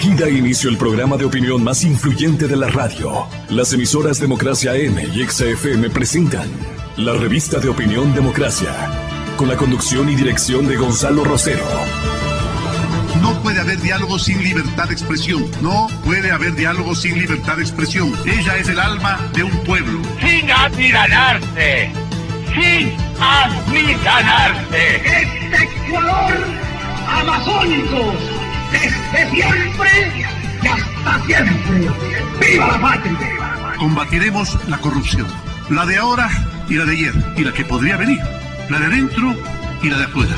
Aquí da inicio el programa de opinión más influyente de la radio. Las emisoras Democracia AM y XFM presentan la revista de opinión Democracia, con la conducción y dirección de Gonzalo Rosero. No puede haber diálogo sin libertad de expresión. No puede haber diálogo sin libertad de expresión. Ella es el alma de un pueblo. Sin amilanarse. Sin amilanarse. Este color amazónico. Desde siempre y hasta siempre. ¡Viva la patria! Combatiremos la corrupción. La de ahora y la de ayer. Y la que podría venir. La de adentro y la de afuera.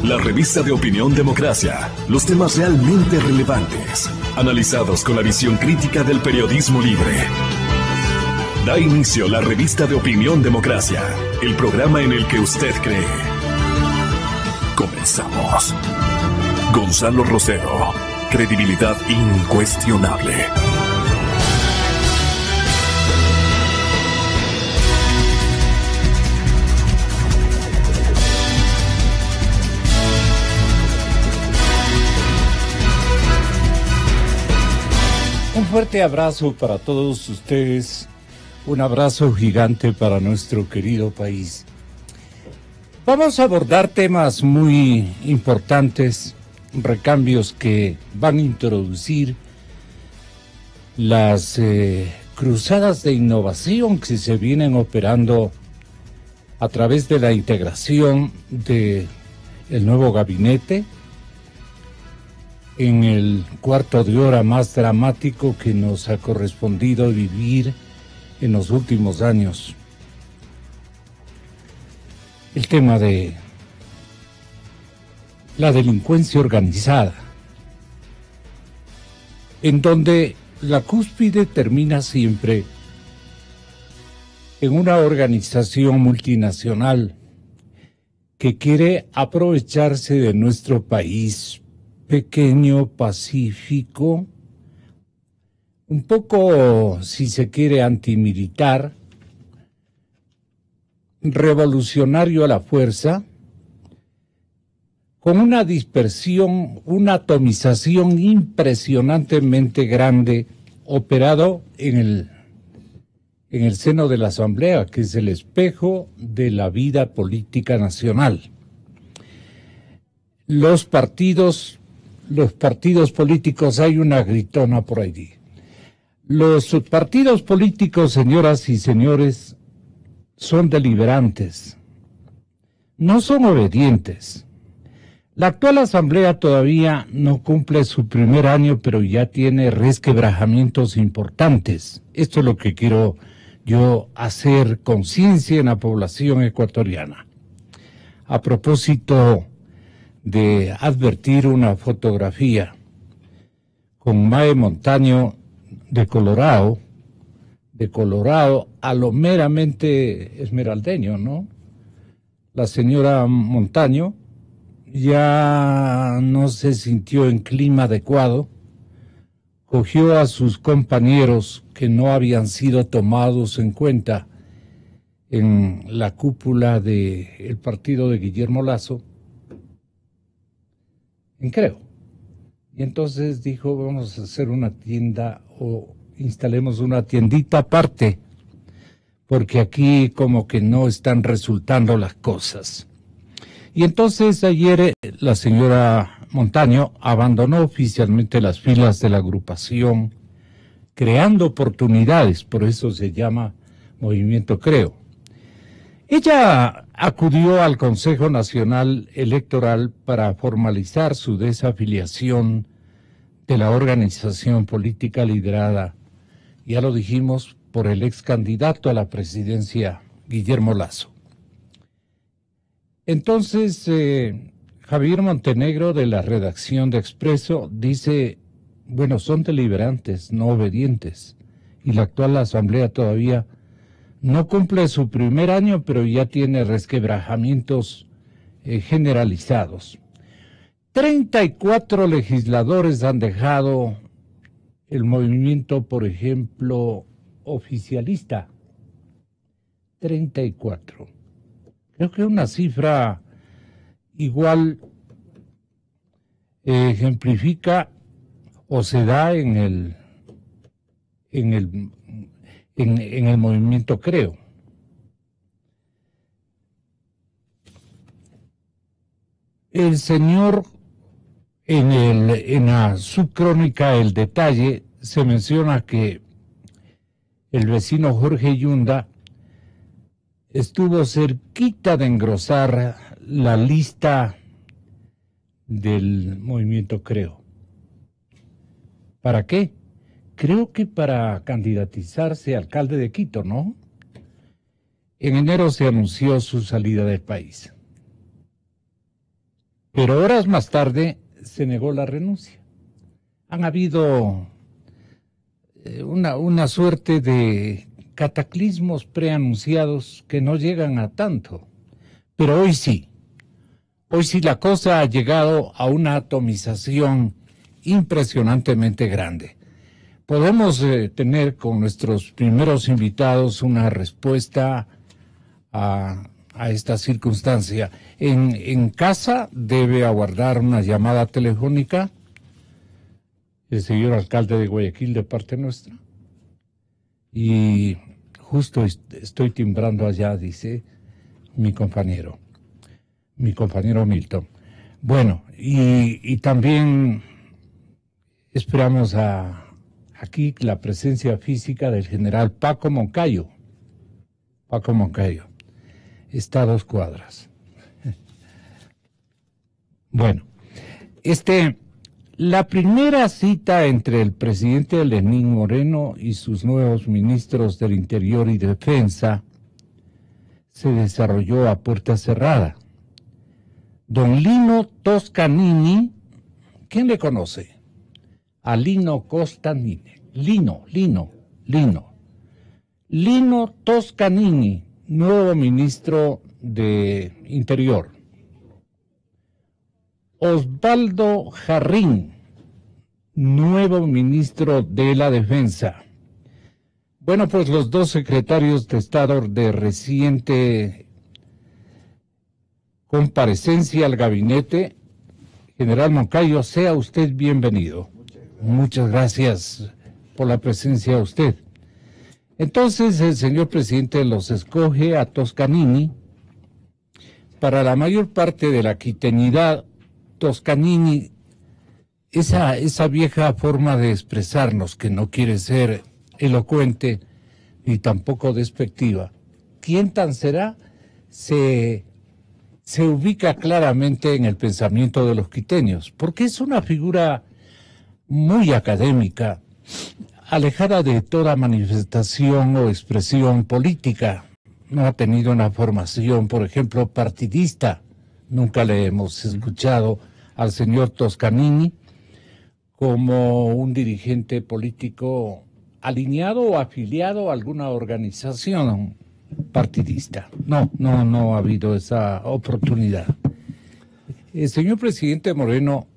La revista de opinión Democracia. Los temas realmente relevantes. Analizados con la visión crítica del periodismo libre. Da inicio la revista de opinión Democracia. El programa en el que usted cree. Comenzamos. Gonzalo Rosero. Credibilidad incuestionable. Un fuerte abrazo para todos ustedes, un abrazo gigante para nuestro querido país. Vamos a abordar temas muy importantes, recambios que van a introducir las cruzadas de innovación que se vienen operando a través de la integración del nuevo gabinete, en el cuarto de hora más dramático que nos ha correspondido vivir en los últimos años. El tema de la delincuencia organizada, en donde la cúspide termina siempre en una organización multinacional que quiere aprovecharse de nuestro país pequeño, pacífico, un poco, si se quiere, antimilitar, revolucionario a la fuerza, con una dispersión, una atomización impresionantemente grande, operado en el seno de la Asamblea, que es el espejo de la vida política nacional. Los partidos políticos, hay una gritona por ahí. Los partidos políticos, señoras y señores, son deliberantes, no son obedientes. La actual Asamblea todavía no cumple su primer año, pero ya tiene resquebrajamientos importantes. Esto es lo que quiero yo hacer conciencia en la población ecuatoriana. A propósito de advertir una fotografía con Mae Montaño de Colorado a lo meramente esmeraldeño, ¿no? La señora Montaño ya no se sintió en clima adecuado, cogió a sus compañeros que no habían sido tomados en cuenta en la cúpula del partido de Guillermo Lasso, creo. Y entonces dijo, vamos a hacer una tienda o instalemos una tiendita aparte, porque aquí como que no están resultando las cosas. Y entonces ayer la señora Montaño abandonó oficialmente las filas de la agrupación, creando oportunidades, por eso se llama Movimiento Creo. Ella acudió al Consejo Nacional Electoral para formalizar su desafiliación de la organización política liderada, ya lo dijimos, por el ex candidato a la presidencia, Guillermo Lasso. Entonces, Javier Montenegro, de la redacción de Expreso, dice, bueno, son deliberantes, no obedientes, y la actual asamblea todavía no cumple su primer año, pero ya tiene resquebrajamientos generalizados. 34 legisladores han dejado el movimiento, por ejemplo, oficialista. 34. Creo que una cifra igual ejemplifica o se da en el movimiento Creo. El señor, en la subcrónica El Detalle, se menciona que el vecino Jorge Yunda estuvo cerquita de engrosar la lista del movimiento Creo. ¿Para qué? Creo que para candidatizarse a alcalde de Quito, ¿no? En enero se anunció su salida del país. Pero horas más tarde se negó la renuncia. Han habido una suerte de cataclismos preanunciados que no llegan a tanto. Pero hoy sí. Hoy sí la cosa ha llegado a una atomización impresionantemente grande. Podemos tener con nuestros primeros invitados una respuesta a esta circunstancia. En casa debe aguardar una llamada telefónica el señor alcalde de Guayaquil de parte nuestra. Y justo estoy timbrando allá, dice mi compañero Milton. Bueno, y también esperamos aquí la presencia física del general Paco Moncayo. Está a 2 cuadras. Bueno, la primera cita entre el presidente Lenín Moreno y sus nuevos ministros del Interior y Defensa se desarrolló a puerta cerrada. Don Lino Toscanini, ¿quién le conoce? A Lino Costanini. Lino Toscanini, nuevo ministro de Interior. Osvaldo Jarrín, nuevo ministro de la Defensa. Bueno, pues los 2 secretarios de Estado de reciente comparecencia al gabinete. General Moncayo, sea usted bienvenido. Muchas gracias por la presencia de usted. Entonces el señor presidente los escoge a Toscanini. Para la mayor parte de la quiteñidad, Toscanini, esa vieja forma de expresarnos que no quiere ser elocuente ni tampoco despectiva, ¿quién tan será? Se ubica claramente en el pensamiento de los quiteños, porque es una figura muy académica, alejada de toda manifestación o expresión política. No ha tenido una formación, por ejemplo, partidista. Nunca le hemos escuchado al señor Toscanini como un dirigente político alineado o afiliado a alguna organización partidista. No ha habido esa oportunidad. El señor presidente Moreno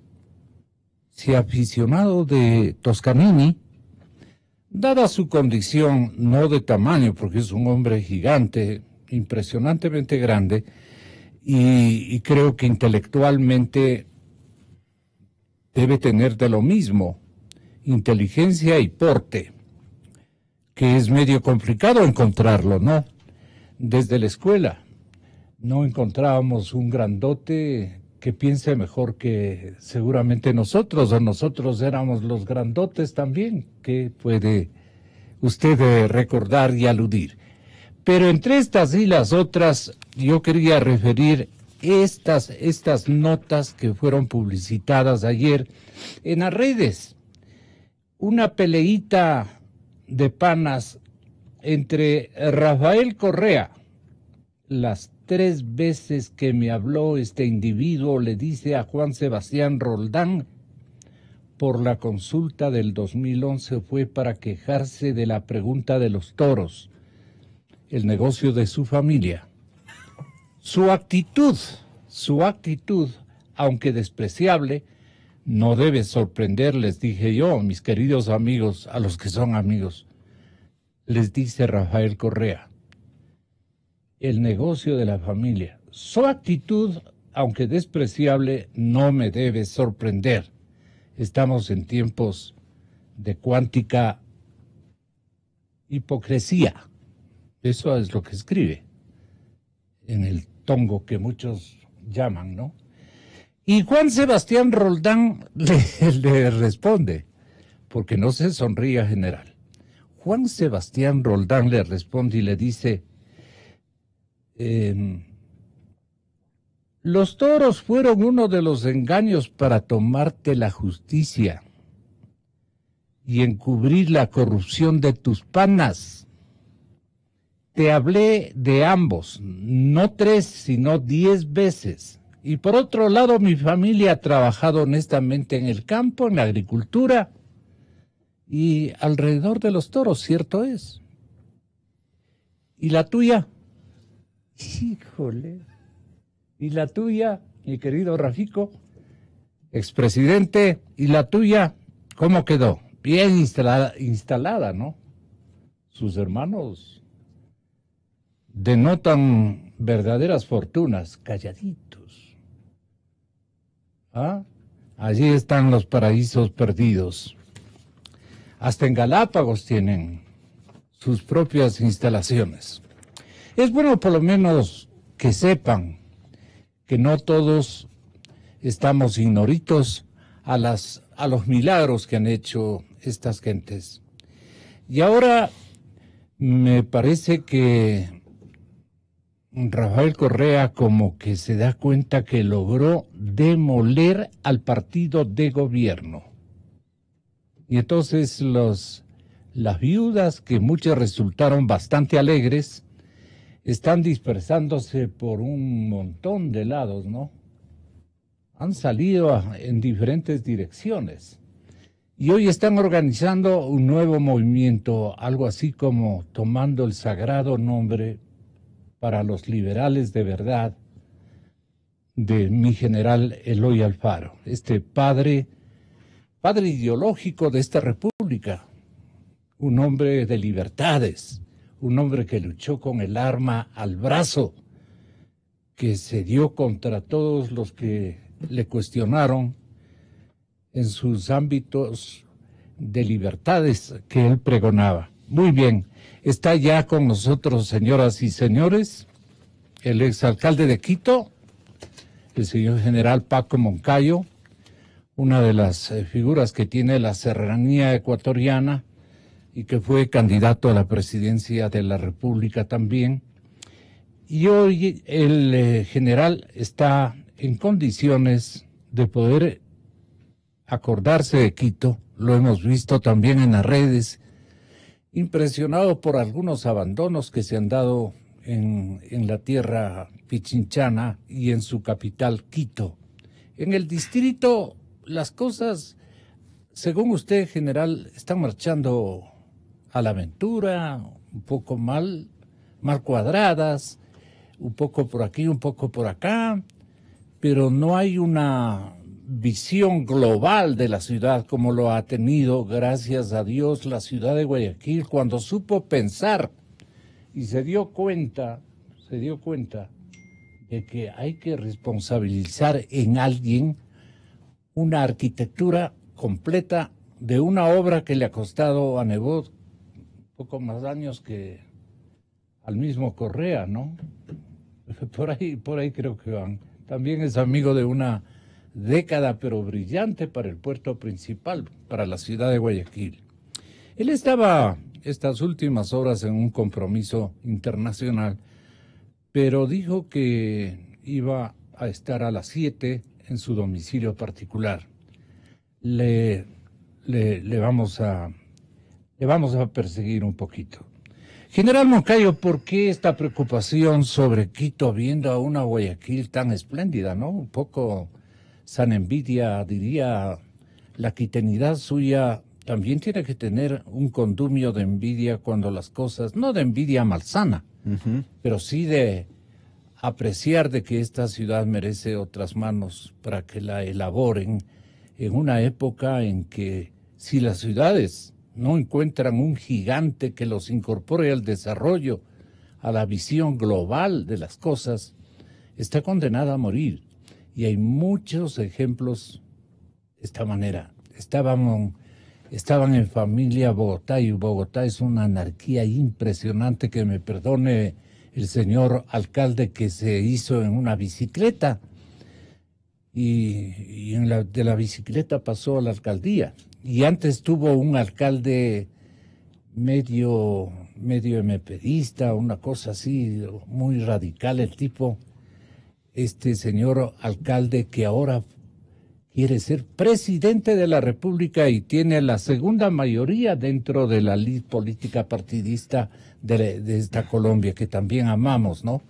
se ha aficionado de Toscanini, dada su condición no de tamaño, porque es un hombre gigante, impresionantemente grande, y creo que intelectualmente debe tener de lo mismo, inteligencia y porte, que es medio complicado encontrarlo, ¿no? Desde la escuela no encontrábamos un grandote que piense mejor que seguramente nosotros, o nosotros éramos los grandotes también, que puede usted recordar y aludir. Pero entre estas y las otras, yo quería referir estas notas que fueron publicitadas ayer en las redes. Una peleita de panas entre Rafael Correa, las 3 veces que me habló este individuo, le dice a Juan Sebastián Roldán, por la consulta del 2011 fue para quejarse de la pregunta de los toros, el negocio de su familia. Su actitud, aunque despreciable, no debe sorprender, les dije yo, mis queridos amigos, a los que son amigos. Les dice Rafael Correa, el negocio de la familia. Su actitud aunque despreciable, no me debe sorprender. Estamos en tiempos de cuántica hipocresía. Eso es lo que escribe en el tongo que muchos llaman, ¿no? Y Juan Sebastián Roldán le responde, porque no se sonría, general. Juan Sebastián Roldán le responde y le dice, los toros fueron uno de los engaños para tomarte la justicia y encubrir la corrupción de tus panas. Te hablé de ambos, no 3, sino 10 veces. Y por otro lado, mi familia ha trabajado honestamente en el campo, en la agricultura y alrededor de los toros, cierto es. ¿Y la tuya? Híjole. ¿Y la tuya, mi querido Rafico, expresidente? ¿Y la tuya cómo quedó? Bien instalada, ¿no? Sus hermanos denotan verdaderas fortunas, calladitos. ¿Ah? Allí están los paraísos perdidos. Hasta en Galápagos tienen sus propias instalaciones. Es bueno por lo menos que sepan que no todos estamos ignoritos a los milagros que han hecho estas gentes. Y ahora me parece que Rafael Correa como que se da cuenta que logró demoler al partido de gobierno. Y entonces las viudas, que muchas resultaron bastante alegres, están dispersándose por un montón de lados, ¿no? Han salido en diferentes direcciones. Y hoy están organizando un nuevo movimiento, algo así como tomando el sagrado nombre para los liberales de verdad de mi general Eloy Alfaro, este padre ideológico de esta república, un hombre de libertades, un hombre que luchó con el arma al brazo, que se dio contra todos los que le cuestionaron en sus ámbitos de libertades que él pregonaba. Muy bien, está ya con nosotros, señoras y señores, el exalcalde de Quito, el señor general Paco Moncayo, una de las figuras que tiene la serranía ecuatoriana y que fue candidato a la presidencia de la República también. Y hoy el general está en condiciones de poder acordarse de Quito, lo hemos visto también en las redes, impresionado por algunos abandonos que se han dado en la tierra pichinchana y en su capital, Quito. En el distrito, las cosas, según usted, general, están marchando a la aventura, un poco mal cuadradas, un poco por aquí, un poco por acá, pero no hay una visión global de la ciudad como lo ha tenido, gracias a Dios, la ciudad de Guayaquil, cuando supo pensar y se dio cuenta de que hay que responsabilizar en alguien una arquitectura completa de una obra que le ha costado a Nebot poco más años que al mismo Correa, ¿no? Por ahí creo que van. También es amigo de una década, pero brillante para el puerto principal, para la ciudad de Guayaquil. Él estaba estas últimas horas en un compromiso internacional, pero dijo que iba a estar a las 7 en su domicilio particular. Le vamos a perseguir un poquito. General Moncayo, ¿por qué esta preocupación sobre Quito viendo a una Guayaquil tan espléndida, ¿no? Un poco san envidia, diría, la quitenidad suya también tiene que tener un condumio de envidia cuando las cosas, no de envidia malsana, pero sí de apreciar de que esta ciudad merece otras manos para que la elaboren en una época en que si las ciudades no encuentran un gigante que los incorpore al desarrollo, a la visión global de las cosas, está condenada a morir. Y hay muchos ejemplos de esta manera. Estaban en familia Bogotá, y Bogotá es una anarquía impresionante, que me perdone el señor alcalde, que se hizo en una bicicleta. Y de la bicicleta pasó a la alcaldía. Y antes tuvo un alcalde medio MPista, una cosa así, muy radical el tipo, este señor alcalde, que ahora quiere ser presidente de la República y tiene la segunda mayoría dentro de la política partidista de esta Colombia, que también amamos, ¿no?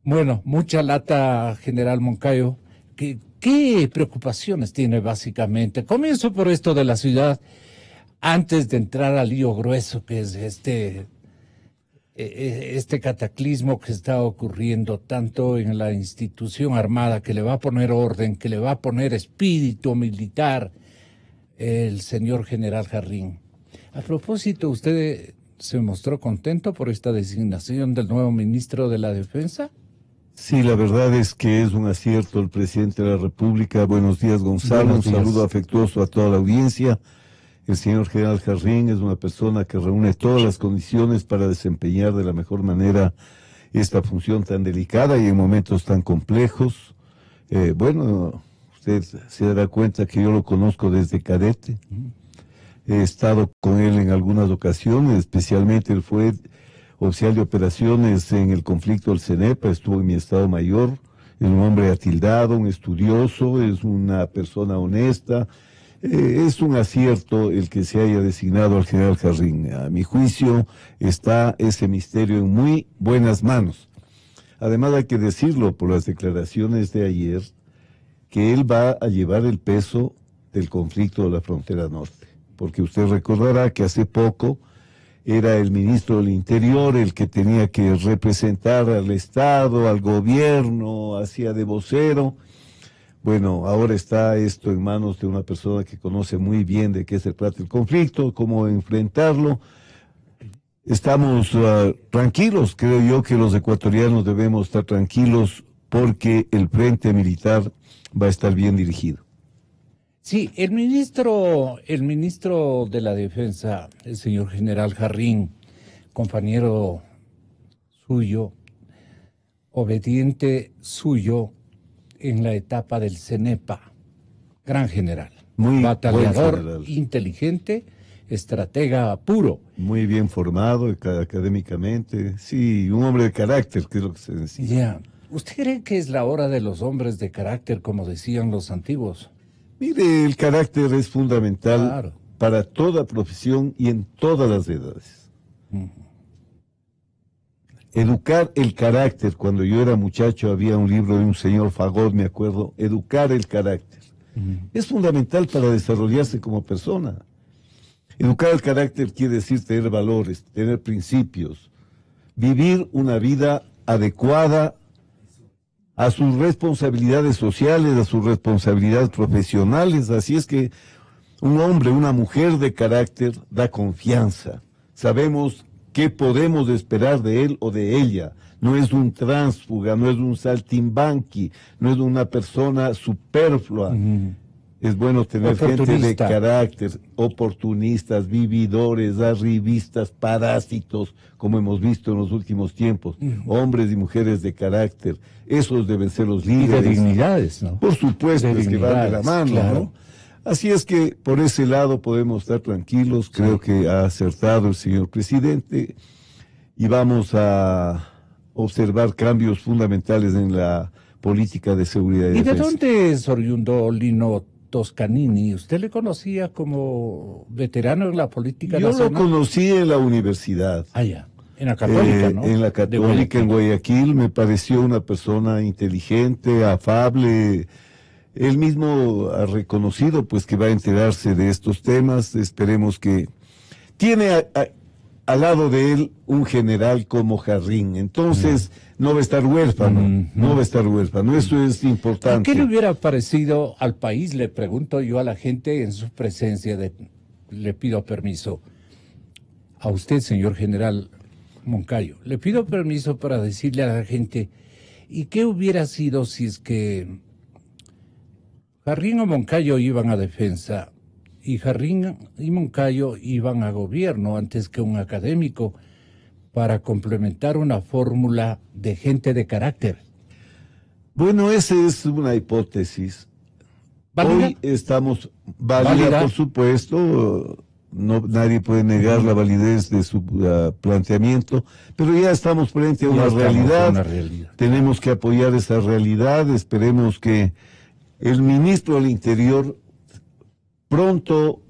Bueno, mucha lata, general Moncayo. ¿Qué preocupaciones tiene básicamente? Comienzo por esto de la ciudad, antes de entrar al lío grueso, que es este cataclismo que está ocurriendo tanto en la institución armada, que le va a poner orden, que le va a poner espíritu militar, el señor general Jarrín. A propósito, ¿usted se mostró contento por esta designación del nuevo ministro de la Defensa? Sí, la verdad es que es un acierto el presidente de la República. Buenos días, Gonzalo. Buenos días. Un saludo afectuoso a toda la audiencia. El señor general Jarrín es una persona que reúne todas las condiciones para desempeñar de la mejor manera esta función tan delicada y en momentos tan complejos. Bueno, usted se dará cuenta que yo lo conozco desde cadete. He estado con él en algunas ocasiones, especialmente él fue oficial de operaciones en el conflicto del CENEPA, estuvo en mi Estado Mayor. Es un hombre atildado, un estudioso, es una persona honesta. Es un acierto el que se haya designado al general Jarrín. A mi juicio está ese misterio en muy buenas manos. Además, hay que decirlo por las declaraciones de ayer, que él va a llevar el peso del conflicto de la frontera norte. Porque usted recordará que hace poco era el ministro del Interior el que tenía que representar al Estado, al gobierno, hacía de vocero. Bueno, ahora está esto en manos de una persona que conoce muy bien de qué se trata el conflicto, cómo enfrentarlo. Estamos tranquilos, creo yo que los ecuatorianos debemos estar tranquilos porque el frente militar va a estar bien dirigido. Sí, el ministro de la Defensa, el señor general Jarrín, compañero suyo, obediente suyo en la etapa del CENEPA, gran general, Muy batallador, buen general. inteligente, estratega puro. Muy bien formado académicamente, sí, un hombre de carácter, que es lo que se decía. Ya. ¿Usted cree que es la hora de los hombres de carácter, como decían los antiguos? Mire, el carácter es fundamental Claro. para toda profesión y en todas las edades. Educar el carácter, cuando yo era muchacho había un libro de un señor Fagot, me acuerdo, educar el carácter. Es fundamental para desarrollarse como persona. Educar el carácter quiere decir tener valores, tener principios, vivir una vida adecuada a sus responsabilidades sociales, a sus responsabilidades profesionales. Así es que un hombre, una mujer de carácter da confianza. Sabemos qué podemos esperar de él o de ella. No es un tránsfuga, no es un saltimbanqui, no es una persona superflua. Es bueno tener gente de carácter, oportunistas, vividores, arribistas, parásitos, como hemos visto en los últimos tiempos. Hombres y mujeres de carácter, esos deben ser los líderes. Y de dignidades, ¿no? Por supuesto, De es que van de la mano, claro. ¿no? Así es que por ese lado podemos estar tranquilos. Creo que ha acertado el señor presidente y vamos a observar cambios fundamentales en la política de seguridad y ¿Y de defensa. dónde es oriundo Lino Toscanini? ¿Usted le conocía como veterano en la política Yo nacional? lo conocí en la universidad. Ah, ya. En la Católica, ¿no? En la De Católica, en Guayaquil, me pareció una persona inteligente, afable. Él mismo ha reconocido pues que va a enterarse de estos temas. Esperemos que... Tiene al lado de él un general como Jarrín, entonces no va a estar huérfano, no va a estar huérfano, eso es importante. ¿Qué le hubiera parecido al país? Le pregunto yo a la gente en su presencia, le pido permiso a usted, señor general Moncayo, le pido permiso para decirle a la gente, ¿y qué hubiera sido si es que Jarrín o Moncayo iban a defensa y Jarrín y Moncayo iban a gobierno antes que un académico para complementar una fórmula de gente de carácter. Bueno, esa es una hipótesis. ¿Válida? Hoy estamos válida, por supuesto, no, nadie puede negar la validez de su planteamiento, pero ya estamos frente a una realidad. Tenemos que apoyar esa realidad. Esperemos que el ministro del Interior pronto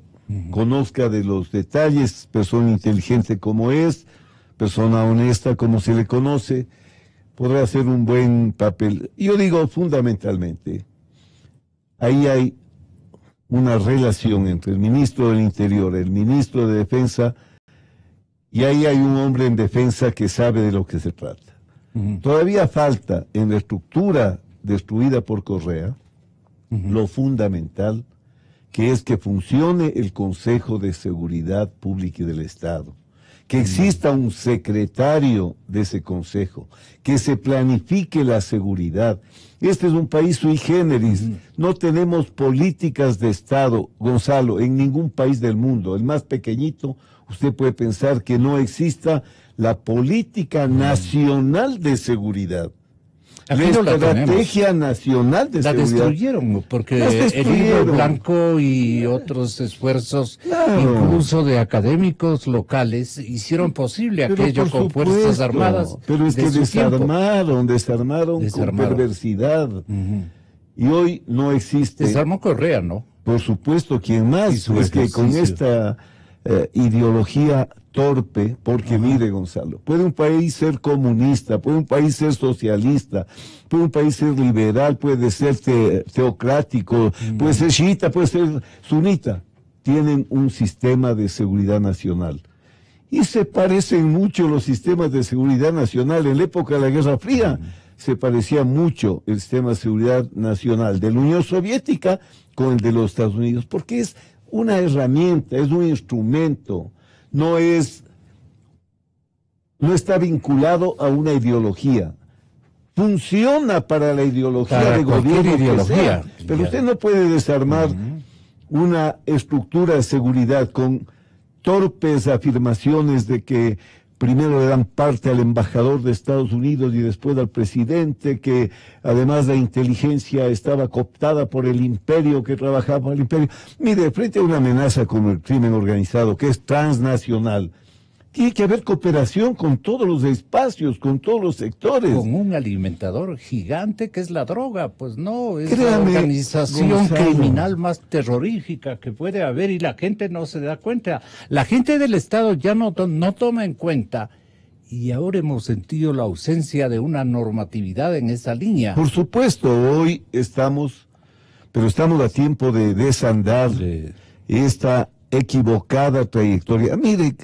conozca de los detalles, persona inteligente como es, persona honesta como se le conoce, podrá hacer un buen papel. Yo digo fundamentalmente, ahí hay una relación entre el ministro del Interior, el ministro de Defensa, y ahí hay un hombre en defensa que sabe de lo que se trata. Todavía falta en la estructura destruida por Correa lo fundamental, que es que funcione el Consejo de Seguridad Pública y del Estado, que exista un secretario de ese consejo, que se planifique la seguridad. Este es un país sui generis, no tenemos políticas de Estado, Gonzalo, en ningún país del mundo. El más pequeñito, usted puede pensar que no exista la política nacional de seguridad. Aquí La no la estrategia tenemos. nacional de La seguridad. destruyeron, porque Las el destruyeron. Libro Blanco y otros esfuerzos, Claro. incluso de académicos locales, hicieron posible Pero aquello por con Fuerzas supuesto, Armadas. pero es de que su tiempo. desarmaron con perversidad. Y hoy no existe. Desarmó Correa, ¿no? Por supuesto, ¿quién Y más? su Es que con ejercicio. esta ideología torpe, porque mire, Gonzalo, puede un país ser comunista, puede un país ser socialista, puede un país ser liberal, puede ser teocrático, puede ser chiita, puede ser sunita. Tienen un sistema de seguridad nacional. Y se parecen mucho los sistemas de seguridad nacional. En la época de la Guerra Fría se parecía mucho el sistema de seguridad nacional de la Unión Soviética con el de los Estados Unidos, porque es una herramienta, es un instrumento, no está vinculado a una ideología. Funciona para la ideología Para de cualquier gobierno que ideología. sea, pero Ya. usted no puede desarmar una estructura de seguridad con torpes afirmaciones de que primero le dan parte al embajador de Estados Unidos y después al presidente, que además la inteligencia estaba cooptada por el imperio, que trabajaba para el imperio. Mire, frente a una amenaza como el crimen organizado, que es transnacional, tiene que haber cooperación con todos los espacios, con todos los sectores. Con un alimentador gigante que es la droga, pues no, es la Créame, organización Gonzalo, criminal más terrorífica que puede haber y la gente no se da cuenta. La gente del Estado ya no toma en cuenta y ahora hemos sentido la ausencia de una normatividad en esa línea. Por supuesto, hoy estamos a tiempo de desandar esta equivocada trayectoria. Mire,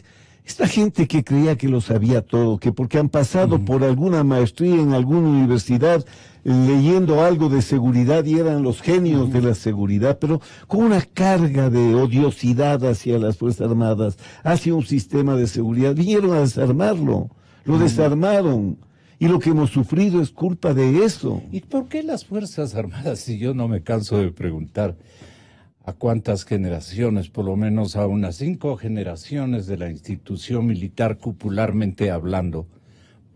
esta gente que creía que lo sabía todo, que porque han pasado por alguna maestría en alguna universidad leyendo algo de seguridad y eran los genios de la seguridad, pero con una carga de odiosidad hacia las Fuerzas Armadas, hacia un sistema de seguridad, vinieron a desarmarlo, lo desarmaron. Y lo que hemos sufrido es culpa de eso. ¿Y por qué las Fuerzas Armadas, si yo no me canso de preguntar, a cuántas generaciones, por lo menos a unas 5 generaciones de la institución militar cupularmente hablando,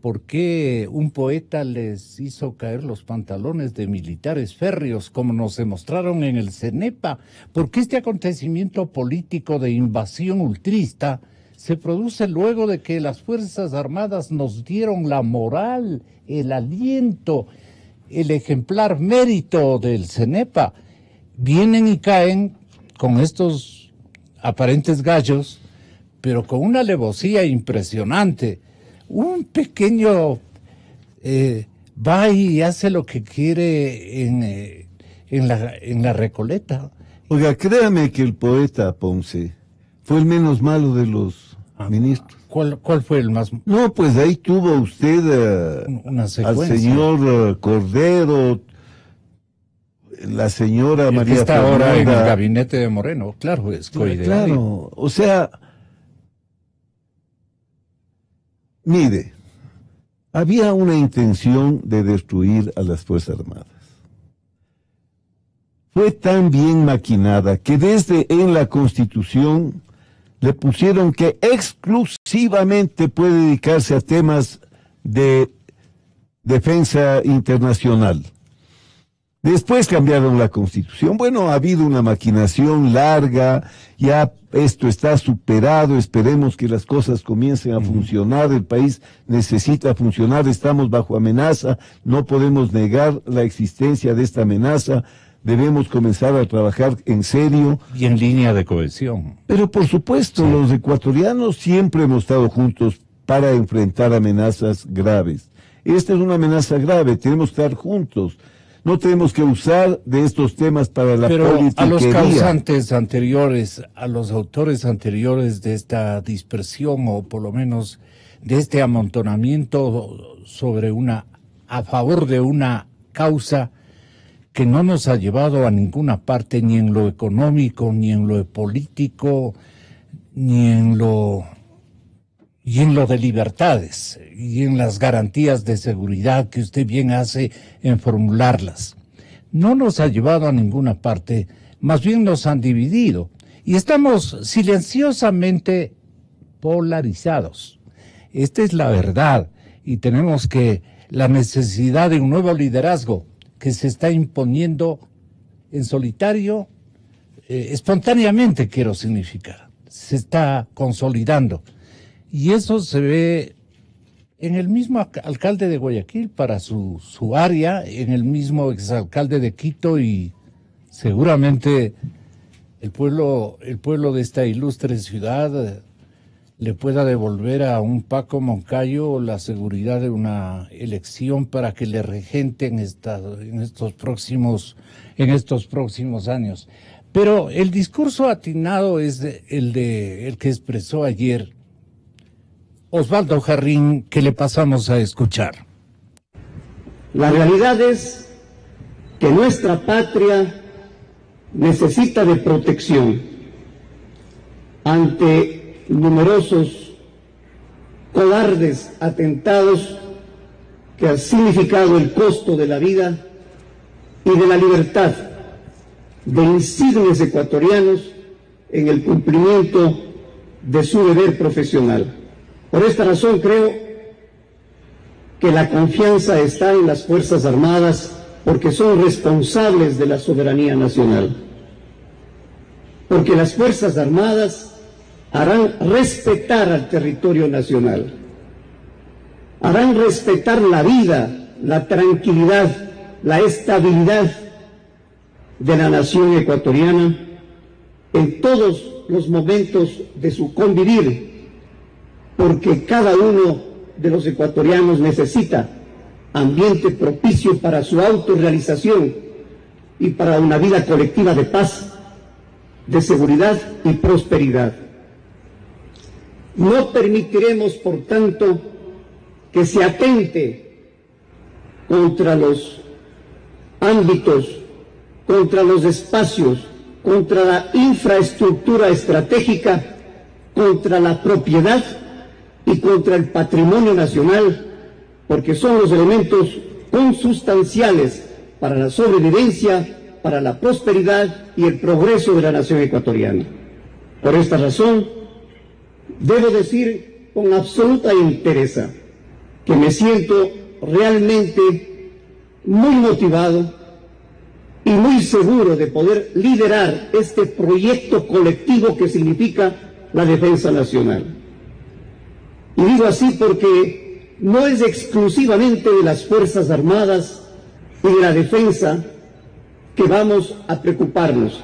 ¿por qué un poeta les hizo caer los pantalones de militares férreos, como nos demostraron en el CENEPA? ¿Por qué este acontecimiento político de invasión ultrista se produce luego de que las Fuerzas Armadas nos dieron la moral, el aliento, el ejemplar mérito del CENEPA? Vienen y caen con estos aparentes gallos, pero con una alevosía impresionante. Un pequeño va y hace lo que quiere en la Recoleta. Oiga, créame que el poeta Ponce fue el menos malo de los ministros. ¿Cuál fue el más? No, pues ahí tuvo usted Una al secuencia. señor Cordero, la señora El que María está ahora en el Fernanda. gabinete de Moreno, claro, es coideario. Claro, o sea, mire, había una intención de destruir a las Fuerzas Armadas. fue tan bien maquinada que desde en la Constitución le pusieron que exclusivamente puede dedicarse a temas de defensa internacional. Después cambiaron la Constitución. Bueno, ha habido una maquinación larga, ya esto está superado, esperemos que las cosas comiencen a funcionar, el país necesita funcionar, estamos bajo amenaza, no podemos negar la existencia de esta amenaza, debemos comenzar a trabajar en serio. Y en línea de cohesión. Pero por supuesto, los ecuatorianos siempre hemos estado juntos para enfrentar amenazas graves. Esta es una amenaza grave, tenemos que estar juntos. No tenemos que usar de estos temas para la politiquería. Pero a los causantes anteriores, a los autores anteriores de esta dispersión, o por lo menos de este amontonamiento a favor de una causa que no nos ha llevado a ninguna parte, ni en lo económico, ni en lo político, ni en lo de libertades y en las garantías de seguridad que usted bien hace en formularlas. No nos ha llevado a ninguna parte, más bien nos han dividido y estamos silenciosamente polarizados. Esta es la verdad y tenemos la necesidad de un nuevo liderazgo que se está imponiendo en solitario, espontáneamente quiero significar, se está consolidando. Y eso se ve en el mismo alcalde de Guayaquil para su área, en el mismo exalcalde de Quito y seguramente el pueblo de esta ilustre ciudad le pueda devolver a un Paco Moncayo la seguridad de una elección para que le regente en estos próximos años. Pero el discurso atinado es el que expresó ayer Osvaldo Jarrín, que le pasamos a escuchar. La realidad es que nuestra patria necesita de protección ante numerosos cobardes atentados que han significado el costo de la vida y de la libertad de insignes ecuatorianos en el cumplimiento de su deber profesional. Por esta razón creo que la confianza está en las Fuerzas Armadas porque son responsables de la soberanía nacional. Porque las Fuerzas Armadas harán respetar al territorio nacional, harán respetar la vida, la tranquilidad, la estabilidad de la nación ecuatoriana en todos los momentos de su convivir, porque cada uno de los ecuatorianos necesita ambiente propicio para su autorrealización y para una vida colectiva de paz, de seguridad y prosperidad. No permitiremos, por tanto, que se atente contra los ámbitos, contra los espacios, contra la infraestructura estratégica, contra la propiedad y contra el patrimonio nacional, porque son los elementos consustanciales para la sobrevivencia, para la prosperidad y el progreso de la nación ecuatoriana. Por esta razón, debo decir con absoluta entereza que me siento realmente muy motivado y muy seguro de poder liderar este proyecto colectivo que significa la defensa nacional. Y digo así porque no es exclusivamente de las Fuerzas Armadas y de la defensa que vamos a preocuparnos.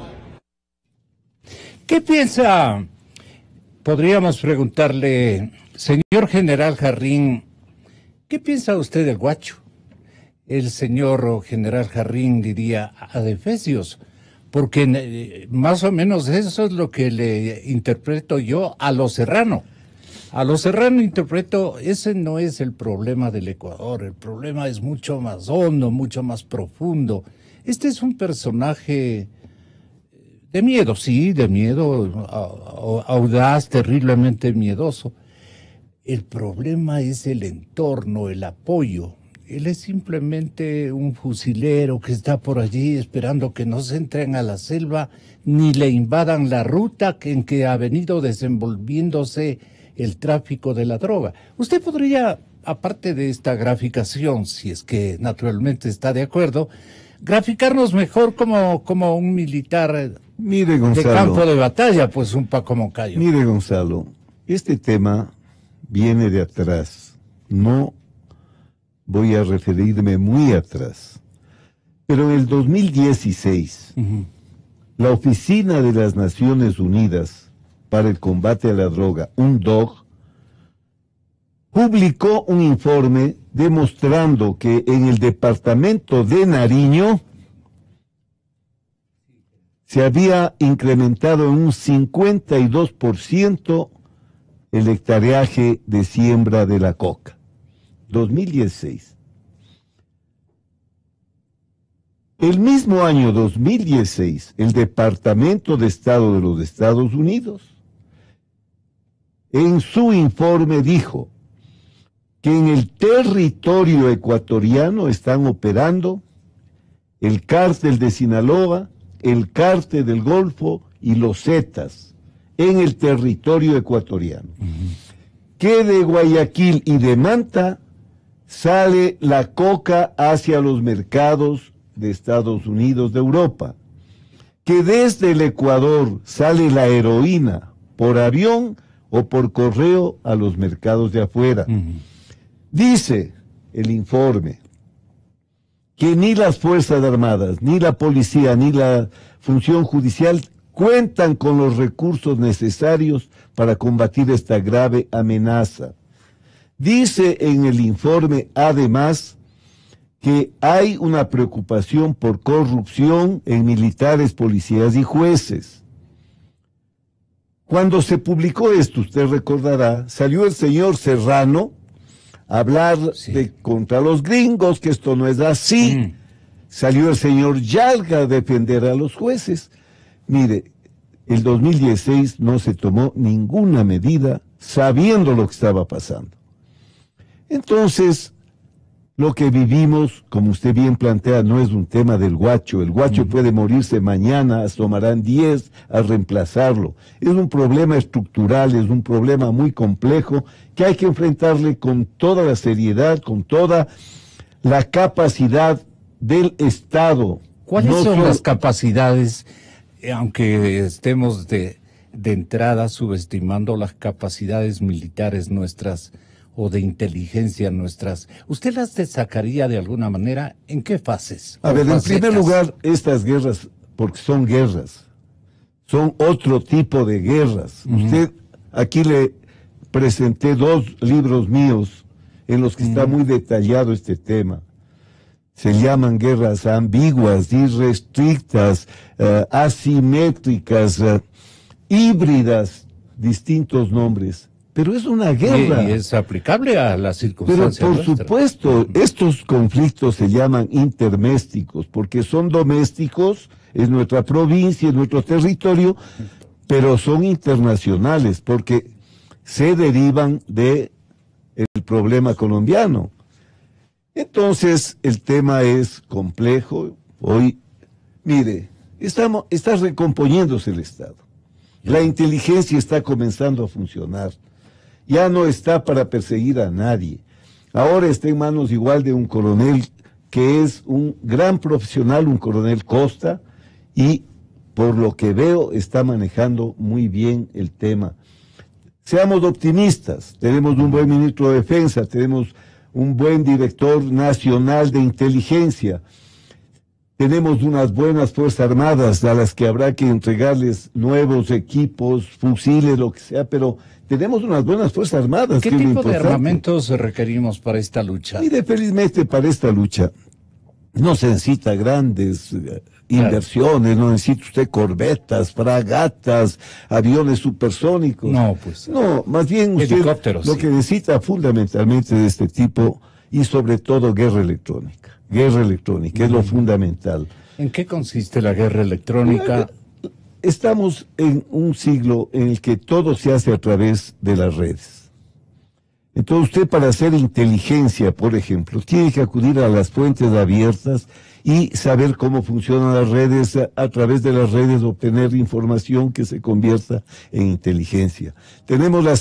¿Qué piensa? Podríamos preguntarle, señor general Jarrín, ¿qué piensa usted del Guacho? El señor general Jarrín diría adefesios, porque más o menos eso es lo que le interpreto yo a lo Serrano. A lo Serrano interpreto, ese no es el problema del Ecuador, el problema es mucho más hondo, mucho más profundo. Este es un personaje de miedo, sí, de miedo, audaz, terriblemente miedoso. El problema es el entorno, el apoyo, él es simplemente un fusilero que está por allí esperando que no se entren a la selva ni le invadan la ruta en que ha venido desenvolviéndose el tráfico de la droga. Usted podría, aparte de esta graficación, si es que naturalmente está de acuerdo, graficarnos mejor como un militar Mire, Gonzalo, de campo de batalla, pues un Paco Moncayo. Mire, Gonzalo, este tema viene de atrás. No voy a referirme muy atrás. Pero en el 2016, la Oficina de las Naciones Unidas para el Combate a la Droga, UNODC, publicó un informe demostrando que en el departamento de Nariño se había incrementado en un 52% el hectareaje de siembra de la coca. 2016. El mismo año 2016, el Departamento de Estado de los Estados Unidos, en su informe dijo que en el territorio ecuatoriano están operando el cártel de Sinaloa, el cártel del Golfo y los Zetas en el territorio ecuatoriano. Que de Guayaquil y de Manta sale la coca hacia los mercados de Estados Unidos, de Europa. Que desde el Ecuador sale la heroína por avión o por correo a los mercados de afuera. Dice el informe que ni las Fuerzas Armadas, ni la policía, ni la función judicial cuentan con los recursos necesarios para combatir esta grave amenaza. Dice en el informe, además, que hay una preocupación por corrupción en militares, policías y jueces. Cuando se publicó esto, usted recordará, salió el señor Serrano a hablar contra los gringos, que esto no es así. Salió el señor Yalga a defender a los jueces. Mire, el 2016 no se tomó ninguna medida sabiendo lo que estaba pasando. Entonces, lo que vivimos, como usted bien plantea, no es un tema del guacho. El guacho puede morirse mañana, tomarán 10 a reemplazarlo. Es un problema estructural, es un problema muy complejo que hay que enfrentarle con toda la seriedad, con toda la capacidad del Estado. ¿Cuáles son las capacidades, aunque estemos de entrada subestimando las capacidades militares nuestras o de inteligencia nuestras? ¿Usted las destacaría de alguna manera? ¿En qué fases? A ver, en primer lugar, estas guerras, porque son guerras, son otro tipo de guerras. Usted, aquí le presenté 2 libros míos en los que está muy detallado este tema. Se llaman guerras ambiguas, irrestrictas, asimétricas, híbridas, distintos nombres. Pero es una guerra. Y es aplicable a las circunstancias. Pero por supuesto, estos conflictos se llaman intermésticos, porque son domésticos, es nuestra provincia, es nuestro territorio, pero son internacionales, porque se derivan del problema colombiano. Entonces, el tema es complejo. Hoy, mire, está recomponiéndose el Estado. La inteligencia está comenzando a funcionar. Ya no está para perseguir a nadie. Ahora está en manos igual de un coronel que es un gran profesional, un coronel Costa, y por lo que veo está manejando muy bien el tema. Seamos optimistas, tenemos un buen ministro de Defensa, tenemos un buen director nacional de inteligencia, tenemos unas buenas Fuerzas Armadas a las que habrá que entregarles nuevos equipos, fusiles, lo que sea, pero tenemos unas buenas Fuerzas Armadas. ¿Qué tipo de armamentos requerimos para esta lucha? Mire, felizmente para esta lucha no se necesita grandes inversiones, no necesita usted corbetas, fragatas, aviones supersónicos. No, pues. No, más bien usted helicópteros, lo que necesita fundamentalmente de este tipo, y sobre todo guerra electrónica. Guerra electrónica es lo fundamental. ¿En qué consiste la guerra electrónica? Estamos en un siglo en el que todo se hace a través de las redes. Entonces usted, para hacer inteligencia, por ejemplo, tiene que acudir a las fuentes abiertas y saber cómo funcionan las redes, a través de las redes obtener información que se convierta en inteligencia. Tenemos la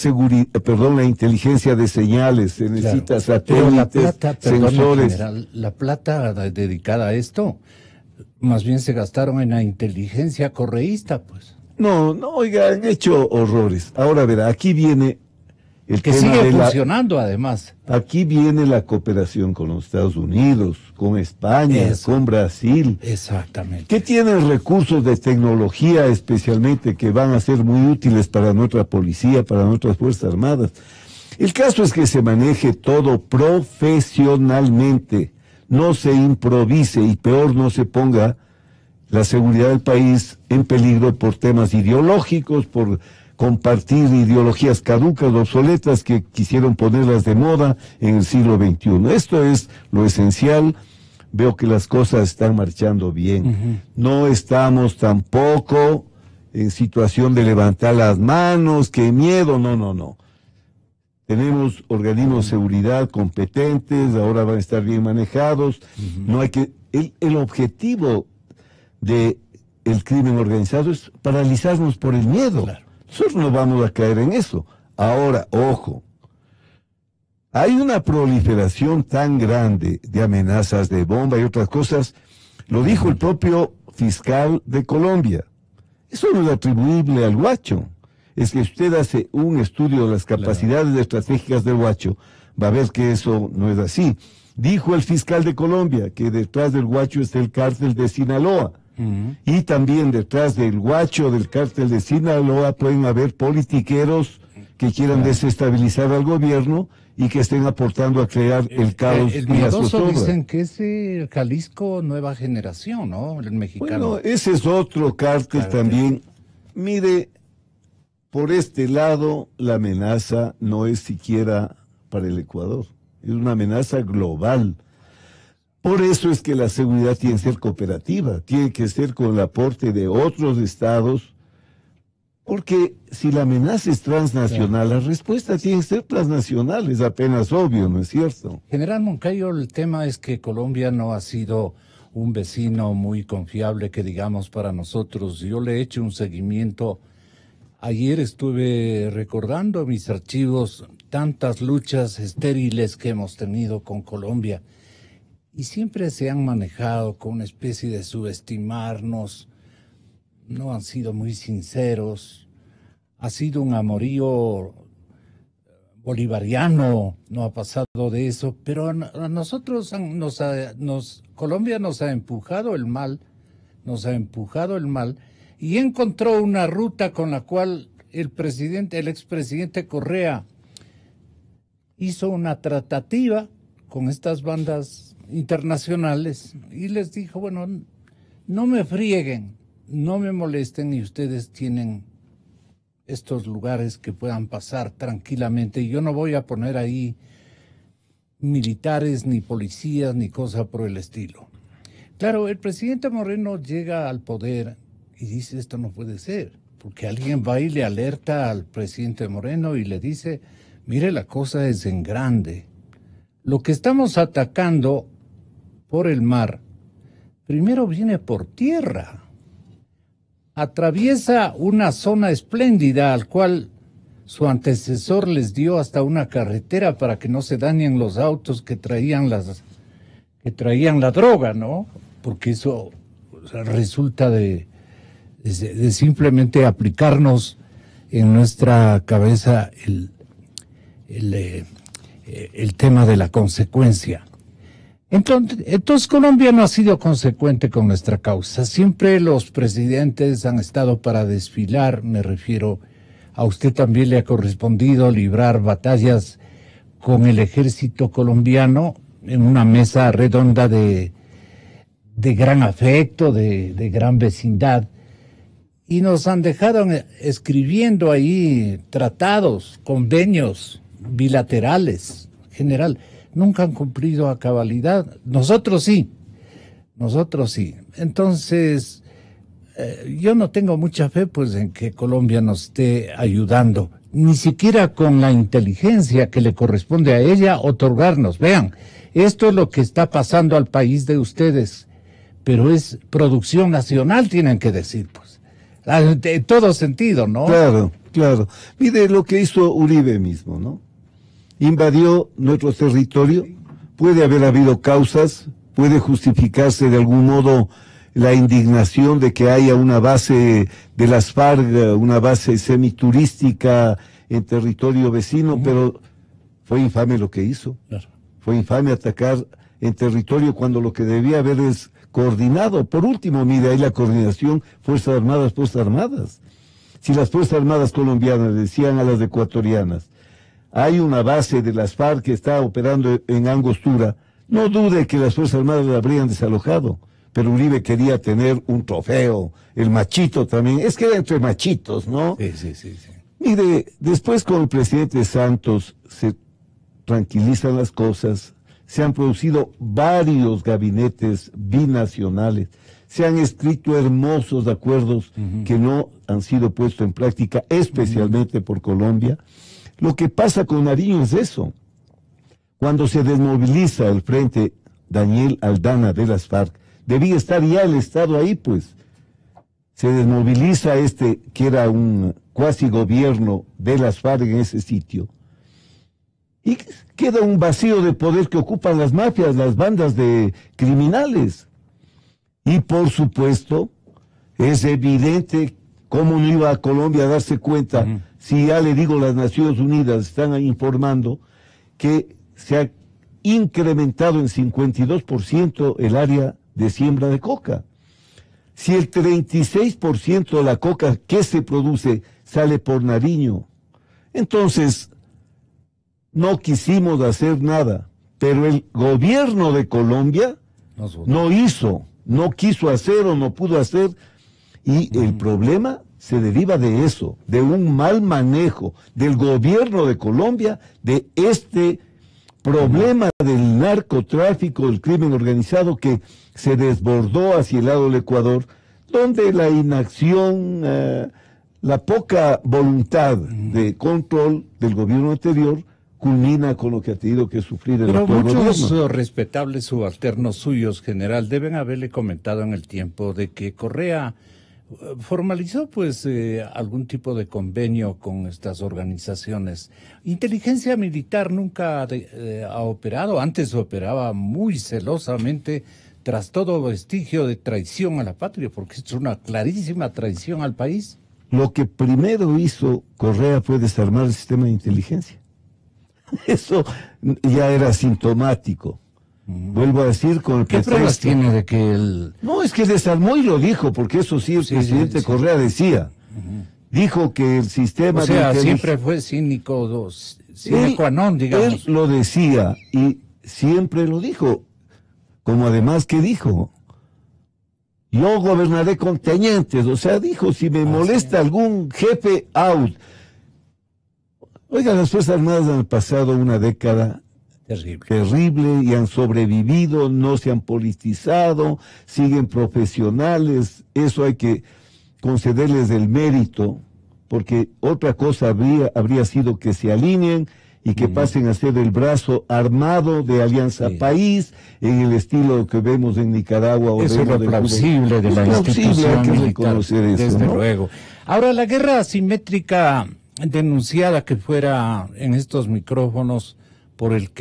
inteligencia de señales, se necesita satélites, sensores. General, la plata dedicada a esto, más bien se gastaron en la inteligencia correísta, pues. No, oiga, han hecho horrores. Ahora verá, aquí viene el que tema sigue funcionando además. Aquí viene la cooperación con los Estados Unidos, con España, con Brasil. Exactamente. Que tienen recursos de tecnología especialmente que van a ser muy útiles para nuestra policía, para nuestras Fuerzas Armadas. El caso es que se maneje todo profesionalmente, no se improvise y peor no se ponga la seguridad del país en peligro por temas ideológicos, por compartir ideologías caducas, obsoletas, que quisieron ponerlas de moda en el siglo XXI. Esto es lo esencial. Veo que las cosas están marchando bien. No estamos tampoco en situación de levantar las manos, qué miedo, no. Tenemos organismos de seguridad competentes, ahora van a estar bien manejados. No hay que... El objetivo del crimen organizado es paralizarnos por el miedo. Claro. Nosotros no vamos a caer en eso. Ahora, ojo, hay una proliferación tan grande de amenazas de bomba y otras cosas. Lo dijo el propio fiscal de Colombia. Eso no es atribuible al Guacho. Es que usted hace un estudio de las capacidades estratégicas del Guacho, va a ver que eso no es así. Dijo el fiscal de Colombia que detrás del Guacho está el cártel de Sinaloa. Y también detrás del Guacho, del cártel de Sinaloa, pueden haber politiqueros que quieran desestabilizar al gobierno y que estén aportando a crear el caos y la zozobra. Dicen que es el Jalisco Nueva Generación, ¿no? El mexicano. Bueno, ese es otro cártel también. Mire, por este lado, la amenaza no es siquiera para el Ecuador, es una amenaza global. Por eso es que la seguridad tiene que ser cooperativa, tiene que ser con el aporte de otros estados, porque si la amenaza es transnacional, la respuesta tiene que ser transnacional, es apenas obvio, ¿no es cierto? General Moncayo, el tema es que Colombia no ha sido un vecino muy confiable, que digamos, para nosotros. Yo le he hecho un seguimiento. Ayer estuve recordando mis archivos, tantas luchas estériles que hemos tenido con Colombia. Y siempre se han manejado con una especie de subestimarnos, no han sido muy sinceros, ha sido un amorío bolivariano, no ha pasado de eso, pero a nosotros Colombia nos ha empujado el mal, y encontró una ruta con la cual el expresidente Correa hizo una tratativa con estas bandas internacionales y les dijo, bueno, no me frieguen, no me molesten, y ustedes tienen estos lugares que puedan pasar tranquilamente, y yo no voy a poner ahí militares, ni policías, ni cosa por el estilo. Claro, el presidente Moreno llega al poder y dice, esto no puede ser, porque alguien va y le alerta al presidente Moreno y le dice, mire, la cosa es en grande. Lo que estamos atacando por el mar, primero viene por tierra. Atraviesa una zona espléndida al cual su antecesor les dio hasta una carretera para que no se dañen los autos que traían la droga, ¿no? Porque eso resulta de simplemente aplicarnos en nuestra cabeza el tema de la consecuencia. Entonces Colombia no ha sido consecuente con nuestra causa. Siempre los presidentes han estado para desfilar, me refiero, a usted también le ha correspondido librar batallas con el ejército colombiano en una mesa redonda de gran afecto, de gran vecindad, y nos han dejado escribiendo ahí tratados, convenios bilaterales, general. Nunca han cumplido a cabalidad. Nosotros sí. Entonces, yo no tengo mucha fe pues en que Colombia nos esté ayudando, ni siquiera con la inteligencia que le corresponde a ella otorgarnos. Vean, esto es lo que está pasando al país de ustedes, pero es producción nacional, tienen que decir, pues, en todo sentido, ¿no? Claro, claro. Mire lo que hizo Uribe mismo, ¿no? Invadió nuestro territorio, puede haber habido causas, puede justificarse de algún modo la indignación de que haya una base de las FARC, una base semiturística en territorio vecino, pero fue infame lo que hizo. Claro. Fue infame atacar en territorio cuando lo que debía haber es coordinado. Por último, mire, ahí la coordinación, Fuerzas Armadas, Fuerzas Armadas. Si las Fuerzas Armadas colombianas decían a las ecuatorianas, hay una base de las FARC que está operando en Angostura, no dude que las Fuerzas Armadas la habrían desalojado. Pero Uribe quería tener un trofeo, el machito también, es que era entre machitos, ¿no? Sí. Mire, después con el presidente Santos se tranquilizan las cosas, se han producido varios gabinetes binacionales, se han escrito hermosos acuerdos que no han sido puestos en práctica, especialmente por Colombia. Lo que pasa con Nariño es eso. Cuando se desmoviliza el frente Daniel Aldana de las FARC, debía estar ya el Estado ahí, pues. Se desmoviliza que era un cuasi gobierno de las FARC en ese sitio. Y queda un vacío de poder que ocupan las mafias, las bandas de criminales. Y por supuesto, es evidente cómo no iba a Colombia a darse cuenta, si ya le digo, las Naciones Unidas están informando que se ha incrementado en 52% el área de siembra de coca. Si el 36% de la coca que se produce sale por Nariño, entonces no quisimos hacer nada, pero el gobierno de Colombia no hizo, no quiso hacer o no pudo hacer, y el problema se deriva de eso, de un mal manejo del gobierno de Colombia, de este problema del narcotráfico, del crimen organizado que se desbordó hacia el lado del Ecuador, donde la inacción, la poca voluntad de control del gobierno anterior culmina con lo que ha tenido que sufrir el actual gobierno. Pero muchos respetables subalternos suyos, general, deben haberle comentado en el tiempo de que Correa formalizó pues algún tipo de convenio con estas organizaciones. Inteligencia militar nunca ha operado, antes operaba muy celosamente tras todo vestigio de traición a la patria, porque es una clarísima traición al país. Lo que primero hizo Correa fue desarmar el sistema de inteligencia. Eso ya era sintomático. Vuelvo a decir con el ¿Qué pruebas tiene de que él...? No, es que desarmó y lo dijo, porque eso sí el presidente Correa decía. Dijo que el sistema... O sea, siempre fue cínico, sine qua non, digamos. Él lo decía y siempre lo dijo. Como además que dijo, yo gobernaré con tenientes. O sea, dijo, si me molesta algún jefe, out. Oiga, las Fuerzas Armadas han pasado una década terrible y han sobrevivido, no se han politizado, siguen profesionales, eso hay que concederles el mérito, porque otra cosa habría sido que se alineen y que pasen a ser el brazo armado de Alianza País, en el estilo que vemos en Nicaragua. O eso es lo plausible de la institución militar, desde luego. Ahora, la guerra asimétrica denunciada que fuera en estos micrófonos por el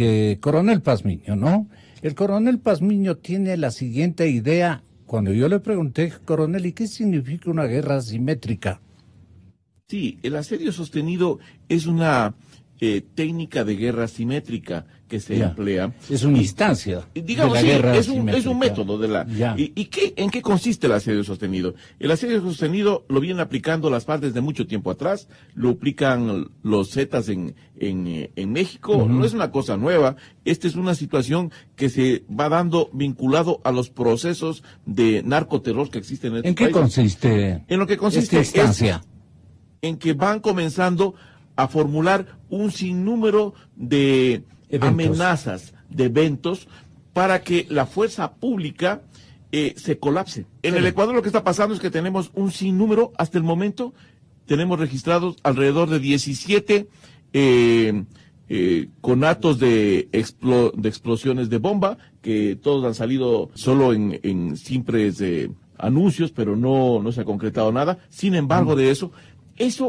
coronel Pazmiño, ¿no? El coronel Pazmiño tiene la siguiente idea. Cuando yo le pregunté, coronel, ¿y qué significa una guerra asimétrica? Sí, el asedio sostenido es una técnica de guerra asimétrica que se emplea. Es una instancia. Digamos, de la guerra es un método de la... ¿En qué consiste el asedio sostenido? El asedio sostenido lo vienen aplicando las FARC desde mucho tiempo atrás, lo aplican los Zetas en México, no es una cosa nueva, esta es una situación que se va dando vinculado a los procesos de narcoterror que existen en este país. ¿En qué consiste? En lo que consiste esta instancia. En que van comenzando a formular un sinnúmero de amenazas, de eventos, para que la fuerza pública se colapse. En el Ecuador lo que está pasando es que tenemos un sinnúmero, hasta el momento, tenemos registrados alrededor de 17 conatos de explosiones de bomba, que todos han salido solo en simples anuncios, pero no se ha concretado nada. Sin embargo, de eso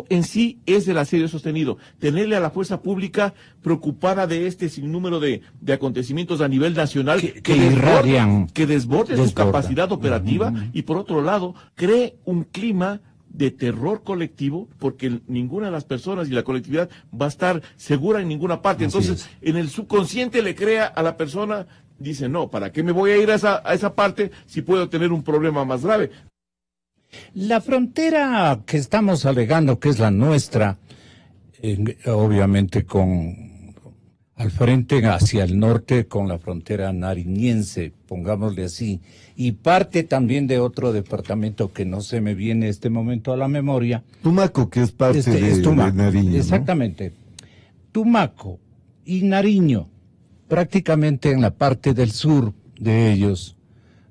en sí es el asedio sostenido. Tenerle a la fuerza pública preocupada de este sinnúmero de acontecimientos a nivel nacional que desborde su capacidad operativa y, por otro lado, cree un clima de terror colectivo, porque ninguna de las personas y la colectividad va a estar segura en ninguna parte. Entonces, en el subconsciente le crea a la persona, dice, no, ¿para qué me voy a ir a esa parte si puedo tener un problema más grave? La frontera que estamos alegando, que es la nuestra, obviamente al frente hacia el norte con la frontera nariñense, pongámosle así, y parte también de otro departamento que no se me viene este momento a la memoria. Tumaco, que es parte de Nariño. Exactamente. ¿No? Tumaco y Nariño, prácticamente en la parte del sur de ellos,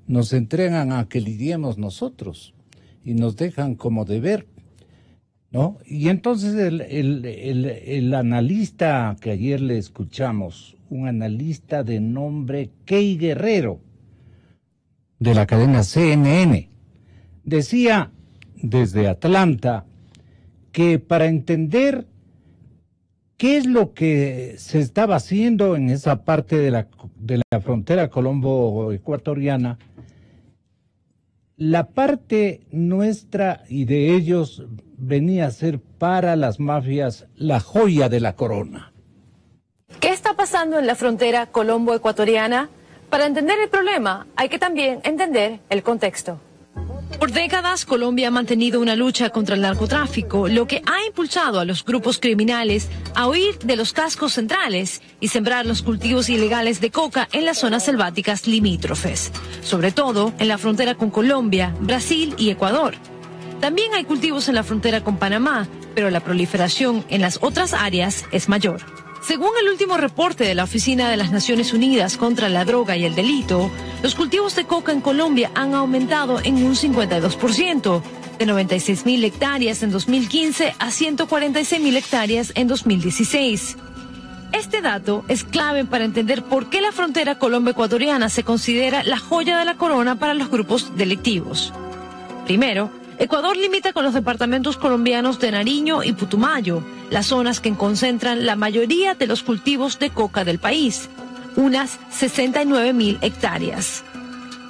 nos entregan a que lidiemos nosotros y nos dejan como deber, ¿no? Y entonces el analista que ayer le escuchamos, un analista de nombre Key Guerrero, de la cadena CNN, decía desde Atlanta que para entender qué es lo que se estaba haciendo en esa parte de la frontera colombo-ecuatoriana, la parte nuestra y de ellos venía a ser para las mafias la joya de la corona. ¿Qué está pasando en la frontera colombo-ecuatoriana? Para entender el problema, hay que también entender el contexto. Por décadas, Colombia ha mantenido una lucha contra el narcotráfico, lo que ha impulsado a los grupos criminales a huir de los cascos centrales y sembrar los cultivos ilegales de coca en las zonas selváticas limítrofes, sobre todo en la frontera con Colombia, Brasil y Ecuador. También hay cultivos en la frontera con Panamá, pero la proliferación en las otras áreas es mayor. Según el último reporte de la Oficina de las Naciones Unidas contra la Droga y el Delito, los cultivos de coca en Colombia han aumentado en un 52%, de 96.000 hectáreas en 2015 a 146.000 hectáreas en 2016. Este dato es clave para entender por qué la frontera colombo-ecuatoriana se considera la joya de la corona para los grupos delictivos. Primero, Ecuador limita con los departamentos colombianos de Nariño y Putumayo, las zonas que concentran la mayoría de los cultivos de coca del país, unas 69.000 hectáreas.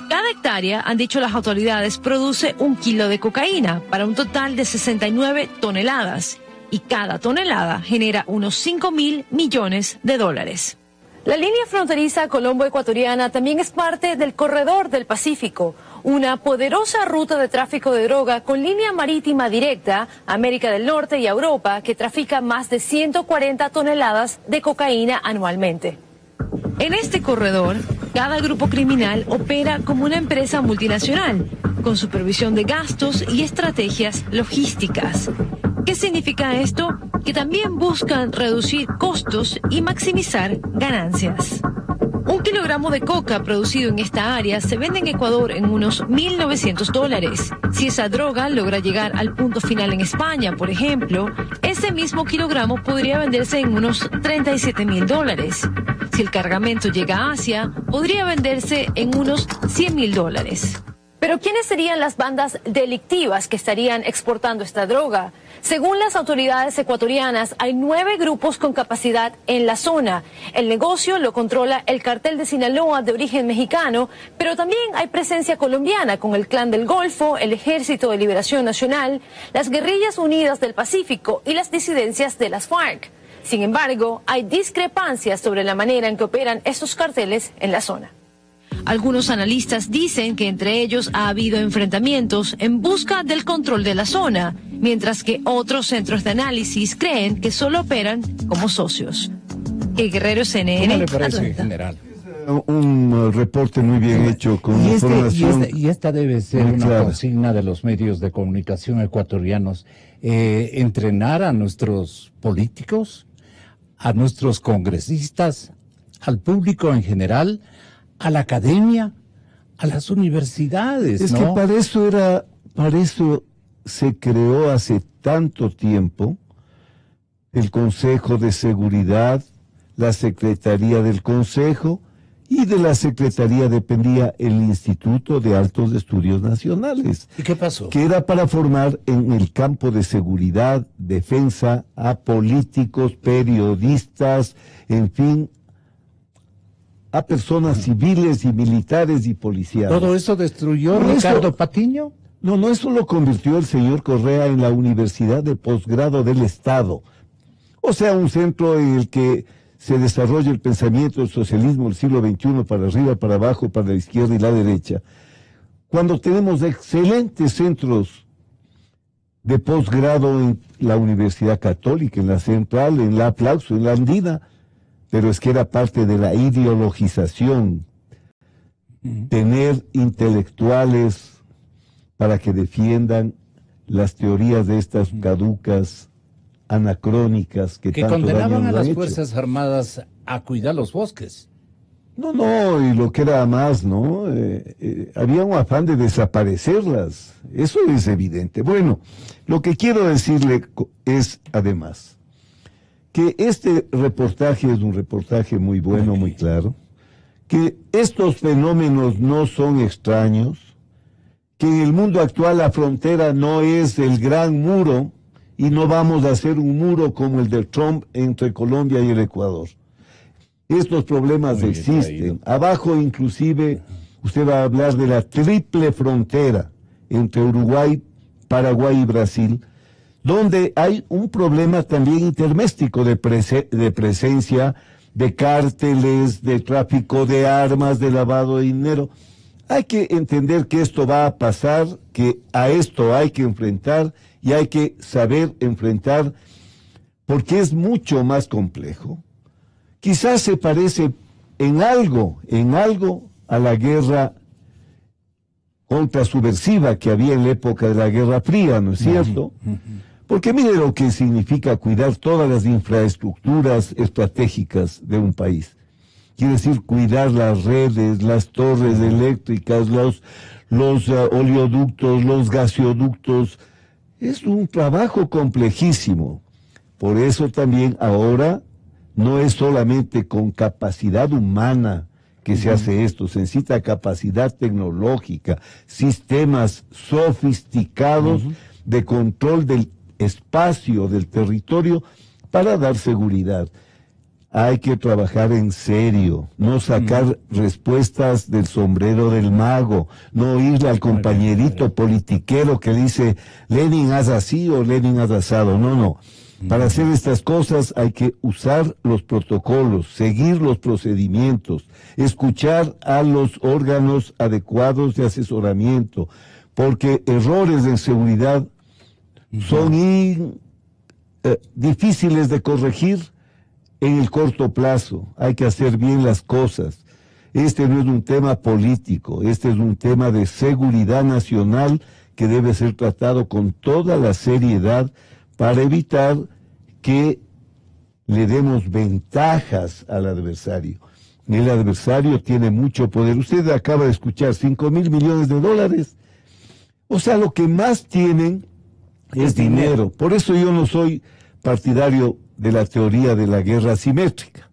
Cada hectárea, han dicho las autoridades, produce 1 kilo de cocaína para un total de 69 toneladas, y cada tonelada genera unos 5.000 millones de dólares. La línea fronteriza colombo-ecuatoriana también es parte del Corredor del Pacífico, una poderosa ruta de tráfico de droga con línea marítima directa a América del Norte y a Europa, que trafica más de 140 toneladas de cocaína anualmente. En este corredor, cada grupo criminal opera como una empresa multinacional, con supervisión de gastos y estrategias logísticas. ¿Qué significa esto? Que también buscan reducir costos y maximizar ganancias. 1 kilogramo de coca producido en esta área se vende en Ecuador en unos $1.900. Si esa droga logra llegar al punto final en España, por ejemplo, ese mismo kilogramo podría venderse en unos $37.000. Si el cargamento llega a Asia, podría venderse en unos $100.000. Pero ¿quiénes serían las bandas delictivas que estarían exportando esta droga? Según las autoridades ecuatorianas, hay 9 grupos con capacidad en la zona. El negocio lo controla el Cartel de Sinaloa de origen mexicano, pero también hay presencia colombiana con el Clan del Golfo, el Ejército de Liberación Nacional, las Guerrillas Unidas del Pacífico y las disidencias de las FARC. Sin embargo, hay discrepancias sobre la manera en que operan estos carteles en la zona. Algunos analistas dicen que entre ellos ha habido enfrentamientos en busca del control de la zona, mientras que otros centros de análisis creen que solo operan como socios. El Guerrero CNN. ¿Cómo le parece, Atlanta, general? Un reporte muy bien hecho con información. Y esta debe ser una consigna de los medios de comunicación ecuatorianos. Entrenar a nuestros políticos, a nuestros congresistas, al público en general, a la academia, a las universidades, Es ¿no? que para eso se creó hace tanto tiempo el Consejo de Seguridad, la Secretaría del Consejo, y de la Secretaría dependía el Instituto de Altos Estudios Nacionales. ¿Y qué pasó? Que era para formar en el campo de seguridad, defensa, a políticos, periodistas, en fin, a personas civiles y militares y policiales. ¿Todo eso destruyó No, Ricardo eso- Patiño? No, eso lo convirtió el señor Correa en la Universidad de Posgrado del Estado. O sea, un centro en el que se desarrolla el pensamiento del socialismo del siglo XXI para arriba, para abajo, para la izquierda y la derecha. Cuando tenemos excelentes centros de posgrado en la Universidad Católica, en la Central, en la Aplauso, en la Andina, pero es que era parte de la ideologización, tener intelectuales para que defiendan las teorías de estas caducas, anacrónicas, que tanto condenaban daño a han las hecho. Fuerzas Armadas a cuidar los bosques. No, y lo que era más, ¿no? Había un afán de desaparecerlas. Eso es evidente. Bueno, lo que quiero decirle es, además, que este reportaje es un reportaje muy bueno, muy claro, que estos fenómenos no son extraños, que en el mundo actual la frontera no es el gran muro y no vamos a hacer un muro como el de Trump entre Colombia y el Ecuador. Estos problemas existen. Abajo inclusive usted va a hablar de la triple frontera entre Uruguay, Paraguay y Brasil, donde hay un problema también interméstico de presencia de cárteles, de tráfico de armas, de lavado de dinero. Hay que entender que esto va a pasar, que a esto hay que enfrentar y hay que saber enfrentar porque es mucho más complejo. Quizás se parece en algo a la guerra contrasubversiva que había en la época de la Guerra Fría, ¿no es cierto? Porque mire lo que significa cuidar todas las infraestructuras estratégicas de un país. Quiere decir cuidar las redes, las torres eléctricas, los oleoductos, los gaseoductos. Es un trabajo complejísimo. Por eso también ahora no es solamente con capacidad humana que se hace esto, se necesita capacidad tecnológica, sistemas sofisticados de control del espacio, del territorio, para dar seguridad. Hay que trabajar en serio, no sacar respuestas del sombrero del mago, no irle al compañerito politiquero que dice Lenin haz así o Lenin haz asado. No. Para hacer estas cosas hay que usar los protocolos, seguir los procedimientos, escuchar a los órganos adecuados de asesoramiento, porque errores de seguridad son difíciles de corregir en el corto plazo. Hay que hacer bien las cosas. Este no es un tema político, este es un tema de seguridad nacional que debe ser tratado con toda la seriedad para evitar que le demos ventajas al adversario. El adversario tiene mucho poder. Usted acaba de escuchar, 5.000 millones de dólares. O sea, lo que más tienen es dinero. Por eso yo no soy partidario de la teoría de la guerra asimétrica.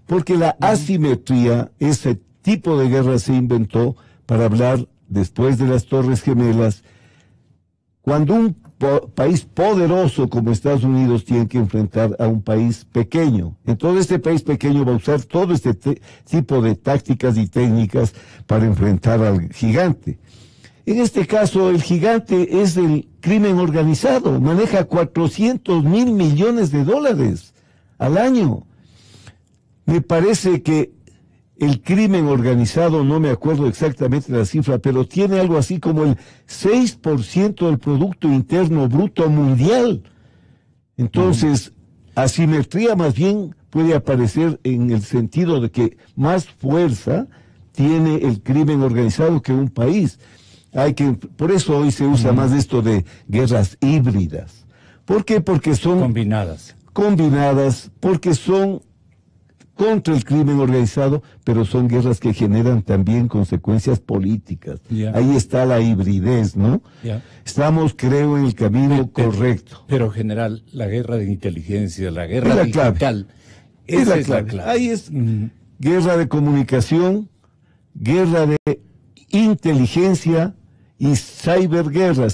Porque la asimetría, ese tipo de guerra se inventó para hablar después de las Torres Gemelas, cuando un país poderoso como Estados Unidos tiene que enfrentar a un país pequeño. Entonces este país pequeño va a usar todo este tipo de tácticas y técnicas para enfrentar al gigante. En este caso, el gigante es el crimen organizado, maneja 400.000 millones de dólares al año. Me parece que el crimen organizado, no me acuerdo exactamente la cifra, pero tiene algo así como el 6% del Producto Interno Bruto Mundial. Entonces, asimetría más bien puede aparecer en el sentido de que más fuerza tiene el crimen organizado que un país. Por eso hoy se usa más esto de guerras híbridas. ¿Por qué? Porque son combinadas, porque son contra el crimen organizado, pero son guerras que generan también consecuencias políticas. Ahí está la hibridez, ¿no? Estamos, creo, en el camino correcto. Pero, general, la guerra de inteligencia, la guerra digital, esa es la clave. Ahí es guerra de comunicación, guerra de inteligencia y ciberguerra.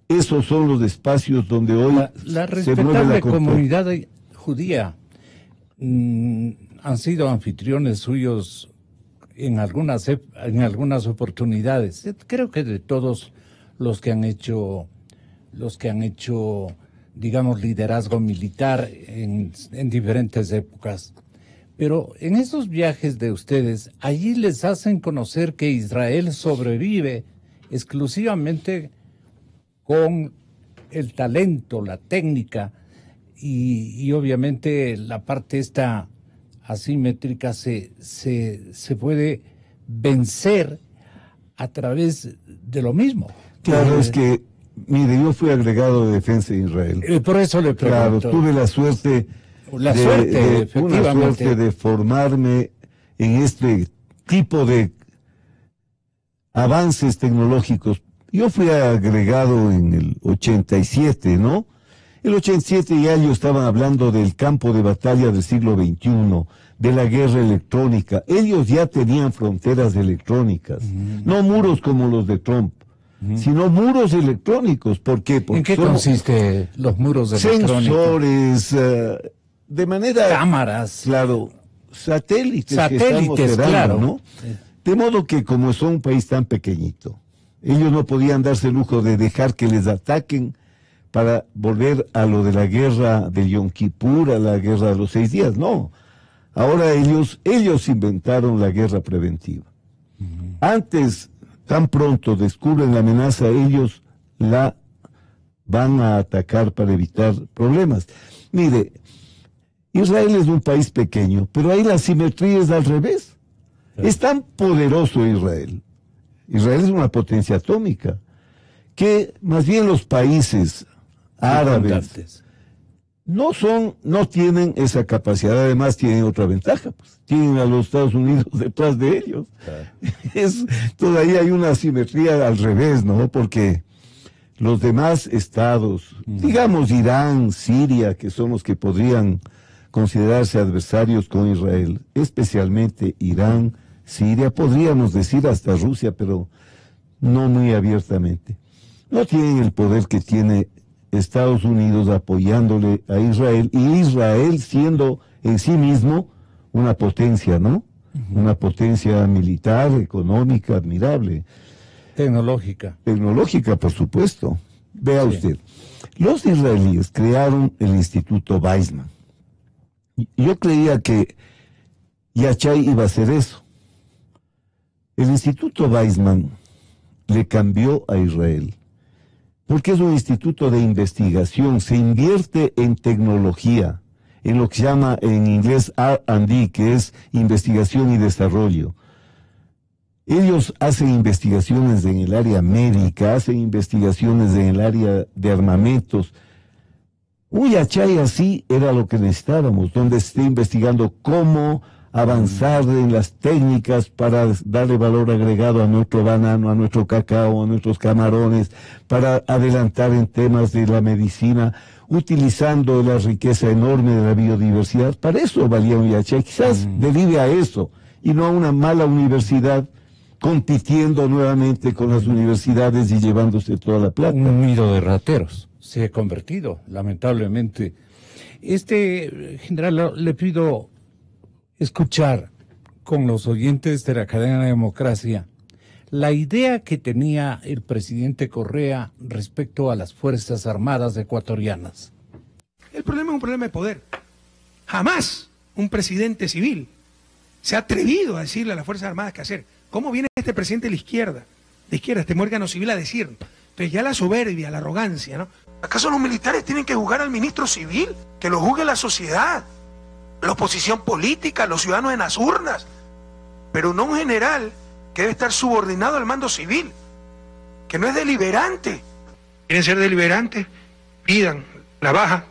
Esos son los espacios donde hoy la se mueve la comunidad judía han sido anfitriones suyos en algunas oportunidades. Creo que de todos los que han hecho, digamos, liderazgo militar en diferentes épocas. Pero en esos viajes de ustedes, allí les hacen conocer que Israel sobrevive exclusivamente con el talento, la técnica y obviamente la parte esta asimétrica se puede vencer a través de lo mismo. Claro, es que, mire, yo fui agregado de defensa de Israel. Por eso le pregunto. Claro, tuve la suerte de formarme en este tipo de avances tecnológicos. Yo fui agregado en el 87, ¿no? El 87 ya ellos estaban hablando del campo de batalla del siglo XXI, de la guerra electrónica. Ellos ya tenían fronteras electrónicas, no muros como los de Trump, sino muros electrónicos. ¿Por qué? Porque ¿en qué consiste los muros electrónicos? Sensores, de manera... cámaras. Claro, satélites que estamos esperando, claro, ¿no? De modo que como son un país tan pequeñito, ellos no podían darse el lujo de dejar que les ataquen para volver a lo de la guerra de Yom Kippur, a la guerra de los 6 días. No, ahora ellos inventaron la guerra preventiva. Antes, tan pronto descubren la amenaza, ellos la van a atacar para evitar problemas. Mire, Israel es un país pequeño, pero ahí la simetría es al revés. Es tan poderoso Israel. Israel es una potencia atómica, que más bien los países árabes no tienen esa capacidad. Además tienen otra ventaja, pues tienen a los Estados Unidos detrás de ellos. Todavía hay una asimetría al revés, ¿no? Porque los demás estados, digamos Irán, Siria, que son los que podrían considerarse adversarios con Israel, especialmente Irán, Siria, podríamos decir hasta Rusia, pero no muy abiertamente. No tienen el poder que tiene Estados Unidos apoyándole a Israel, y Israel siendo en sí mismo una potencia, ¿no? Una potencia militar, económica, admirable. Tecnológica, por supuesto. Vea usted, los israelíes crearon el Instituto Weizmann. Yo creía que Yachay iba a hacer eso. El Instituto Weizmann le cambió a Israel, porque es un instituto de investigación, se invierte en tecnología, en lo que se llama en inglés R&D, que es investigación y desarrollo. Ellos hacen investigaciones en el área médica, hacen investigaciones en el área de armamentos. Un Yachay así era lo que necesitábamos, donde se esté investigando cómo avanzar en las técnicas para darle valor agregado a nuestro banano, a nuestro cacao, a nuestros camarones, para adelantar en temas de la medicina, utilizando la riqueza enorme de la biodiversidad. Para eso valía un Yachay, quizás derive a eso, y no a una mala universidad compitiendo nuevamente con las universidades y llevándose toda la plata. Un nido de rateros se ha convertido, lamentablemente. General, le pido escuchar con los oyentes de la cadena de Democracia la idea que tenía el presidente Correa respecto a las Fuerzas Armadas ecuatorianas. El problema es un problema de poder. Jamás un presidente civil se ha atrevido a decirle a las Fuerzas Armadas qué hacer. ¿Cómo viene este presidente de la izquierda, este muérgano civil, a decir? Entonces ya la soberbia, la arrogancia, ¿no? ¿Acaso los militares tienen que juzgar al ministro civil? Que lo juzgue la sociedad, la oposición política, los ciudadanos en las urnas, pero no un general que debe estar subordinado al mando civil, que no es deliberante. ¿Quieren ser deliberantes? Pidan la baja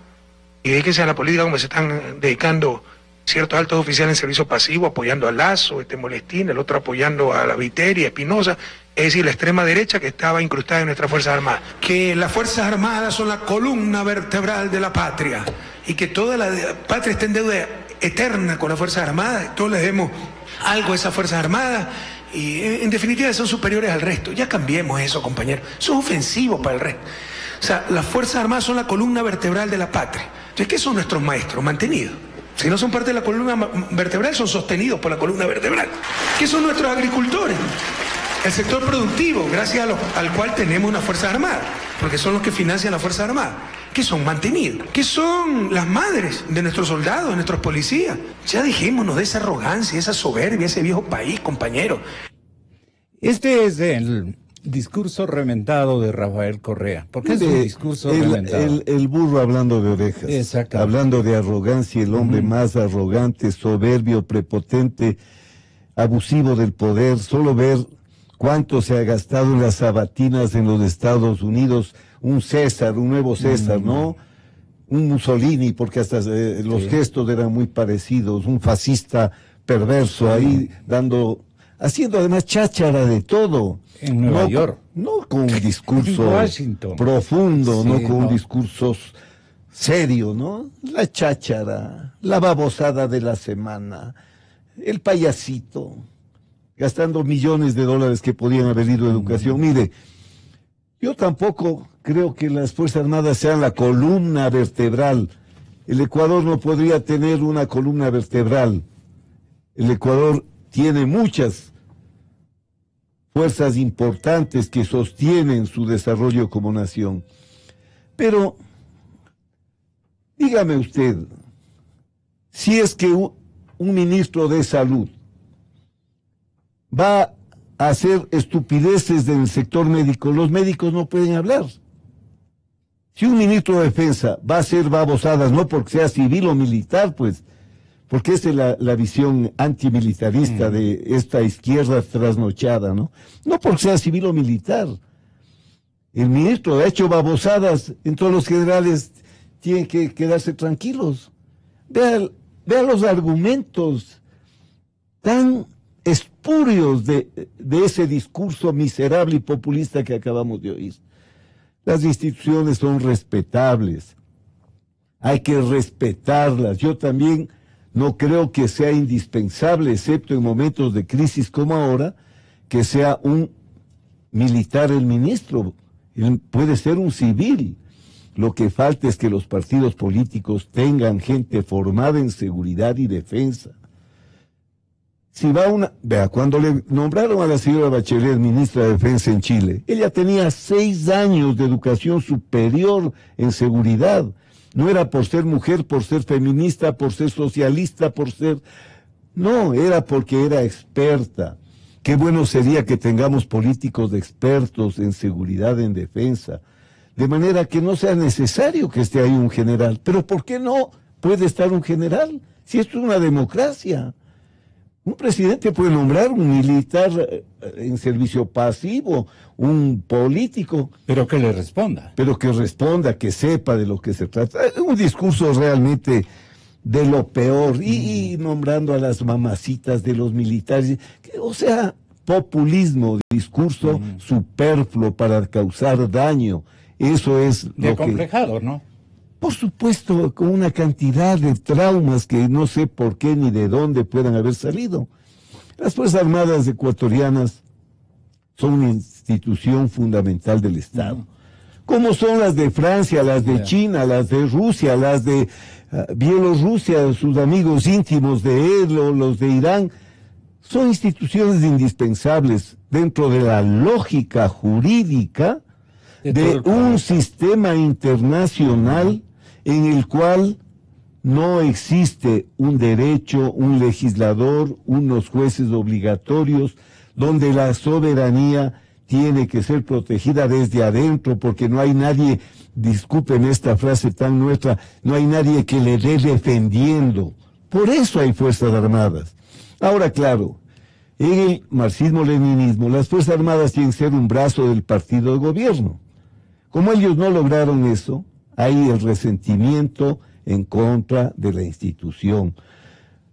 y dedíquense a la política como se están dedicando ciertos altos oficiales en servicio pasivo apoyando a Lazo, Molestín, el otro apoyando a la Viteri, a Espinosa, es decir, la extrema derecha que estaba incrustada en nuestras Fuerzas Armadas. Que las Fuerzas Armadas son la columna vertebral de la patria y que toda la patria está en deuda eterna con las Fuerzas Armadas, todos le debemos algo a esas Fuerzas Armadas y en definitiva son superiores al resto. Ya cambiemos eso, compañeros, eso es ofensivo para el resto. O sea, las Fuerzas Armadas son la columna vertebral de la patria. Entonces, ¿qué son nuestros maestros? Mantenidos. Si no son parte de la columna vertebral, son sostenidos por la columna vertebral. ¿Qué son nuestros agricultores? El sector productivo, gracias al cual tenemos una Fuerza Armada, porque son los que financian la Fuerza Armada. ¿Qué son? Mantenidos. ¿Qué son las madres de nuestros soldados, de nuestros policías? Ya dejémonos de esa arrogancia, esa soberbia, ese viejo país, compañero. Este es el discurso reventado de Rafael Correa. ¿Por qué es un discurso reventado? El burro hablando de orejas. Exacto. Hablando de arrogancia, el hombre más arrogante, soberbio, prepotente, abusivo del poder. Solo ver cuánto se ha gastado en las sabatinas en los Estados Unidos. Un César, un nuevo César, ¿no? Un Mussolini, porque hasta los gestos eran muy parecidos. Un fascista perverso ahí haciendo además cháchara de todo. En Nueva York. No con un discurso profundo, no con un discurso serio, ¿no? La cháchara, la babosada de la semana, el payasito, gastando millones de dólares que podían haber ido a educación. Mire, yo tampoco creo que las Fuerzas Armadas sean la columna vertebral. El Ecuador no podría tener una columna vertebral. El Ecuador tiene muchas fuerzas importantes que sostienen su desarrollo como nación. Pero, dígame usted, si es que un ministro de salud va a hacer estupideces del sector médico, los médicos no pueden hablar. Si un ministro de defensa va a hacer babosadas, no porque sea civil o militar, pues, porque esa es la visión antimilitarista de esta izquierda trasnochada, ¿no? No porque sea civil o militar. El ministro ha hecho babosadas, entonces los generales tienen que quedarse tranquilos. Vea los argumentos tan espurios de ese discurso miserable y populista que acabamos de oír. Las instituciones son respetables, hay que respetarlas. Yo también no creo que sea indispensable, excepto en momentos de crisis como ahora, que sea un militar el ministro. Él puede ser un civil. Lo que falta es que los partidos políticos tengan gente formada en seguridad y defensa. Si va vea, cuando le nombraron a la señora Bachelet ministra de Defensa en Chile, ella tenía 6 años de educación superior en seguridad. No era por ser mujer, por ser feminista, por ser socialista, no, era porque era experta. Qué bueno sería que tengamos políticos expertos en seguridad, en defensa, de manera que no sea necesario que esté ahí un general. Pero ¿por qué no puede estar un general? Si esto es una democracia. Un presidente puede nombrar un militar en servicio pasivo, un político. Pero que le responda. Pero que responda, que sepa de lo que se trata. Un discurso realmente de lo peor. Y nombrando a las mamacitas de los militares. O sea, populismo, discurso superfluo para causar daño. Eso es lo que... acomplejado, ¿no? Por supuesto, con una cantidad de traumas que no sé por qué ni de dónde puedan haber salido. Las Fuerzas Armadas ecuatorianas son una institución fundamental del Estado. Como son las de Francia, las de China, las de Rusia, las de Bielorrusia, sus amigos íntimos de él o los de Irán. Son instituciones indispensables dentro de la lógica jurídica de un sistema internacional en el cual no existe un derecho, un legislador, unos jueces obligatorios, donde la soberanía tiene que ser protegida desde adentro, porque no hay nadie, disculpen esta frase tan nuestra, no hay nadie que le dé defendiendo. Por eso hay Fuerzas Armadas. Ahora, claro, en el marxismo-leninismo, las Fuerzas Armadas tienen que ser un brazo del partido de gobierno. Como ellos no lograron eso, hay el resentimiento en contra de la institución.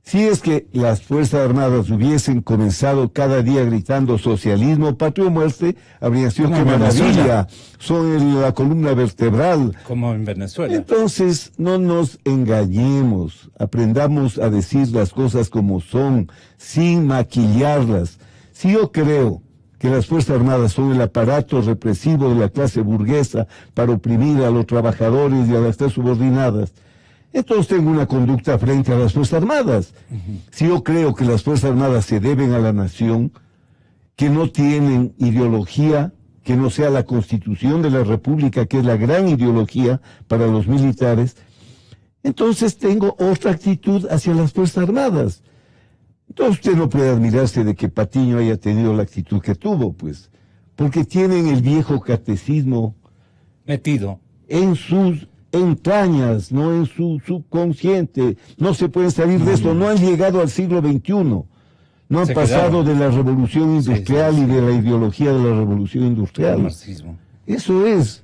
Si es que las Fuerzas Armadas hubiesen comenzado cada día gritando socialismo, patria o muerte, habría sido que maravilla, son la columna vertebral. Como en Venezuela. Entonces, no nos engañemos, aprendamos a decir las cosas como son, sin maquillarlas. Si yo creo que las Fuerzas Armadas son el aparato represivo de la clase burguesa para oprimir a los trabajadores y a las clases subordinadas, entonces tengo una conducta frente a las Fuerzas Armadas. Si yo creo que las Fuerzas Armadas se deben a la nación, que no tienen ideología, que no sea la Constitución de la República, que es la gran ideología para los militares, entonces tengo otra actitud hacia las Fuerzas Armadas. Entonces usted no puede admirarse de que Patiño haya tenido la actitud que tuvo, pues, porque tienen el viejo catecismo metido en sus entrañas, no en su subconsciente. No se pueden salir de esto, no han llegado al siglo XXI, no han pasado de la revolución industrial y de la ideología de la revolución industrial. El marxismo. Eso es.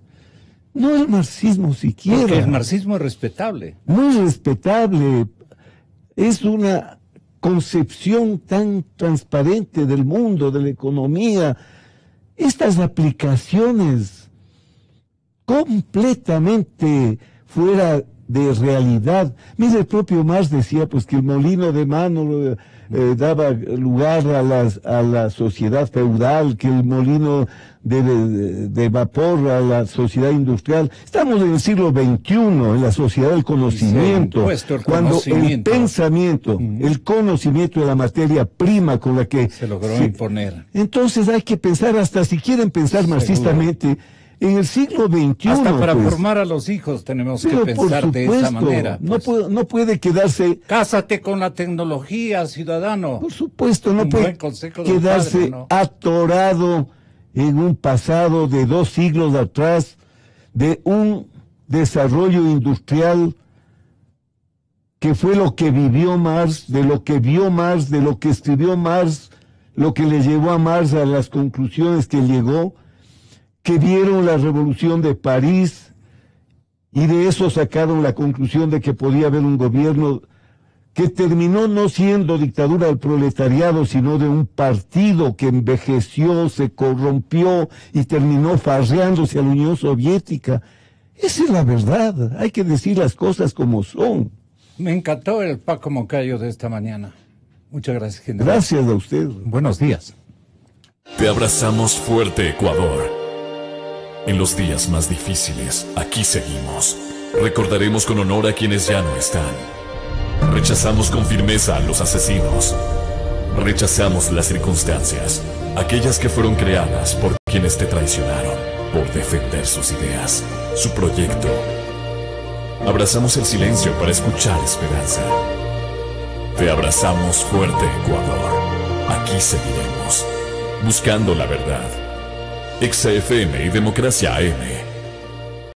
No el marxismo siquiera. Porque el marxismo es respetable. Muy respetable. Es una concepción tan transparente del mundo, de la economía. Estas aplicaciones completamente fuera de realidad. Mire, el propio Marx decía pues que el molino de mano daba lugar a la sociedad feudal, que el molino de vapor a la sociedad industrial. Estamos en el siglo XXI, en la sociedad del conocimiento, cuando el pensamiento, el conocimiento de la materia prima con la que se logró imponer. Entonces hay que pensar, hasta si quieren pensar marxistamente, en el siglo XXI. Hasta para formar a los hijos tenemos que pensar de esa manera. Pues. No puede quedarse... Cásate con la tecnología, ciudadano. Por supuesto, no puede quedarse padre, ¿no? atorado en un pasado de 2 siglos atrás, de un desarrollo industrial que fue lo que vivió Marx, de lo que vio Marx, de lo que escribió Marx, lo que le llevó a Marx a las conclusiones que llegó, que vieron la Revolución de París y de eso sacaron la conclusión de que podía haber un gobierno que terminó no siendo dictadura del proletariado, sino de un partido que envejeció, se corrompió y terminó farreándose a la Unión Soviética. Esa es la verdad, hay que decir las cosas como son. Me encantó el Paco Moncayo de esta mañana. Muchas gracias, general. Gracias a usted. Buenos días. Te abrazamos fuerte, Ecuador. En los días más difíciles, aquí seguimos. Recordaremos con honor a quienes ya no están. Rechazamos con firmeza a los asesinos. Rechazamos las circunstancias, aquellas que fueron creadas por quienes te traicionaron, por defender sus ideas, su proyecto. Abrazamos el silencio para escuchar esperanza. Te abrazamos fuerte, Ecuador. Aquí seguiremos, buscando la verdad. Exa FM y Democracia AM.